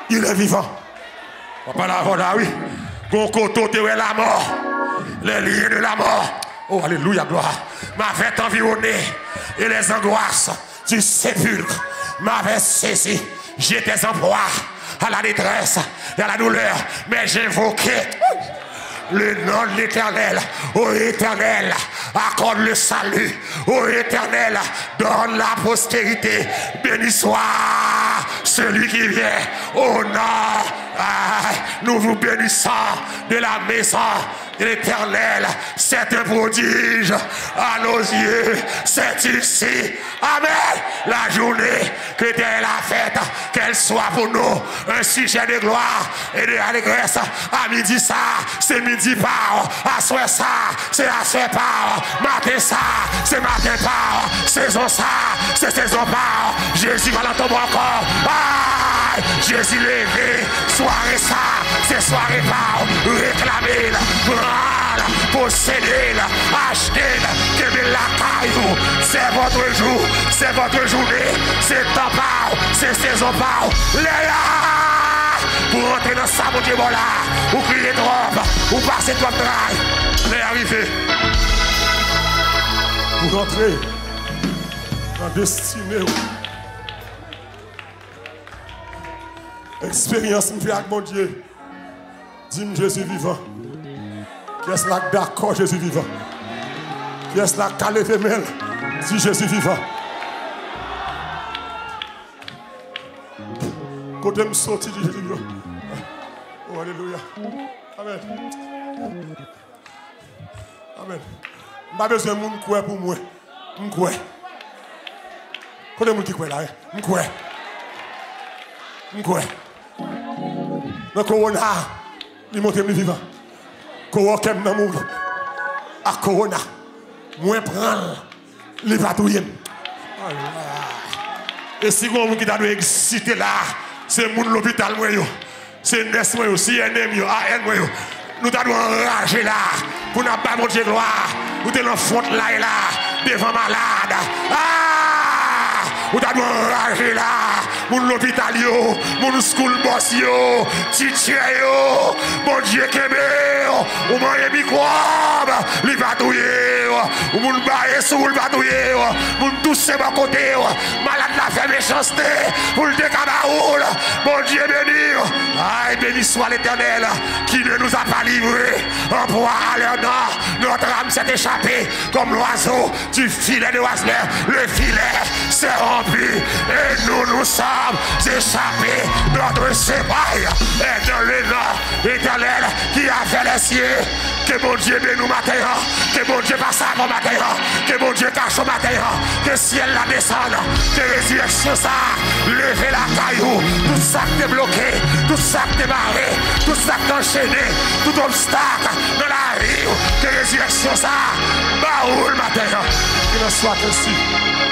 Il est vivant. On parle avant là, oui. Gon koto te la mort. Les liens de la mort. Oh, alléluia, gloire. M'avait environné. Et les angoisses du sépulcre m'avaient saisi. J'étais en proie à la détresse et à la douleur. Mais j'invoquais le nom de l'Éternel. Ô Éternel, accorde le salut. Ô Éternel, donne la postérité. Béni soit celui qui vient au nom. Nous vous bénissons de la maison de l'Éternel. C'est un prodige à nos yeux. C'est ici. Amen. La journée que Dieu a faite, qu'elle soit pour nous un sujet de gloire et de allégresse. À midi ça, c'est midi par. À soir ça, c'est à soir par. Matin ça, c'est matin par. Saison ça, c'est saison par. Jésus va l'entendre encore. Ah, Jésus levé. Soirée ça, c'est soirée par. Réclamer-le, prendre, posséder-le, acheter-le, que la caillou. C'est votre jour, c'est votre journée, c'est temps par, c'est saison par. Léa! Pour rentrer dans ça, mon Dieu, bon là, vous criez trop, vous passez trop de travail. Léa arrivé. Pour rentrer dans destinée. Expérience me fait avec mon Dieu. Dis-moi Jésus vivant. Qui est-ce là d'accord Jésus vivant? Qui est-ce là qui a levé main? Dis Jésus vivant. Côté me sorti de Jésus vivant. Oh alléluia. Amen. Amen. Je n'ai pas besoin de monde qui pour moi. Je crois. Côté monde qui croit là. Je crois. Je crois. Le corona, il monte vivant. Corona qui est mourir. À corona, moi prendre les patrouilles. Et si vous qui avez excité là, c'est mon l'hôpital, c'est Nes, c'est ennemi, AN. Nous devons enrager là, pour ne pas monter gloire. Nous devons faute là et là, devant malade. Nous devons enrager là. Mon l'hôpital, mon school boss, teacher, mon Dieu qui est ou mon microbe, les patrouilles, ou mon bail sous le patrouille, mon tous ces bons côtés, malade la fait méchanceté, pour le décabaroul, mon Dieu béni, Aïe, béni soit l'Éternel qui ne nous a pas livrés en proie à leur nord. Notre âme s'est échappée comme l'oiseau du filet de oiseleur. Le filet s'est rompu et nous sommes échappés. Notre sépaille est dans le nord. Éternel qui a fait les cieux. Que mon Dieu bénisse nous matin. Que mon Dieu passe avant matin. Que mon Dieu cache au matin. Que ciel la descende. Que résurrection ça. Levez la caillou. Tout ça qui est bloqué. Tout ça qui est barré. Tout ça qui est enchaîné. Tout obstacle dans la vie. Que résurrection ça. Baoul matin. Qu'il en soit ainsi.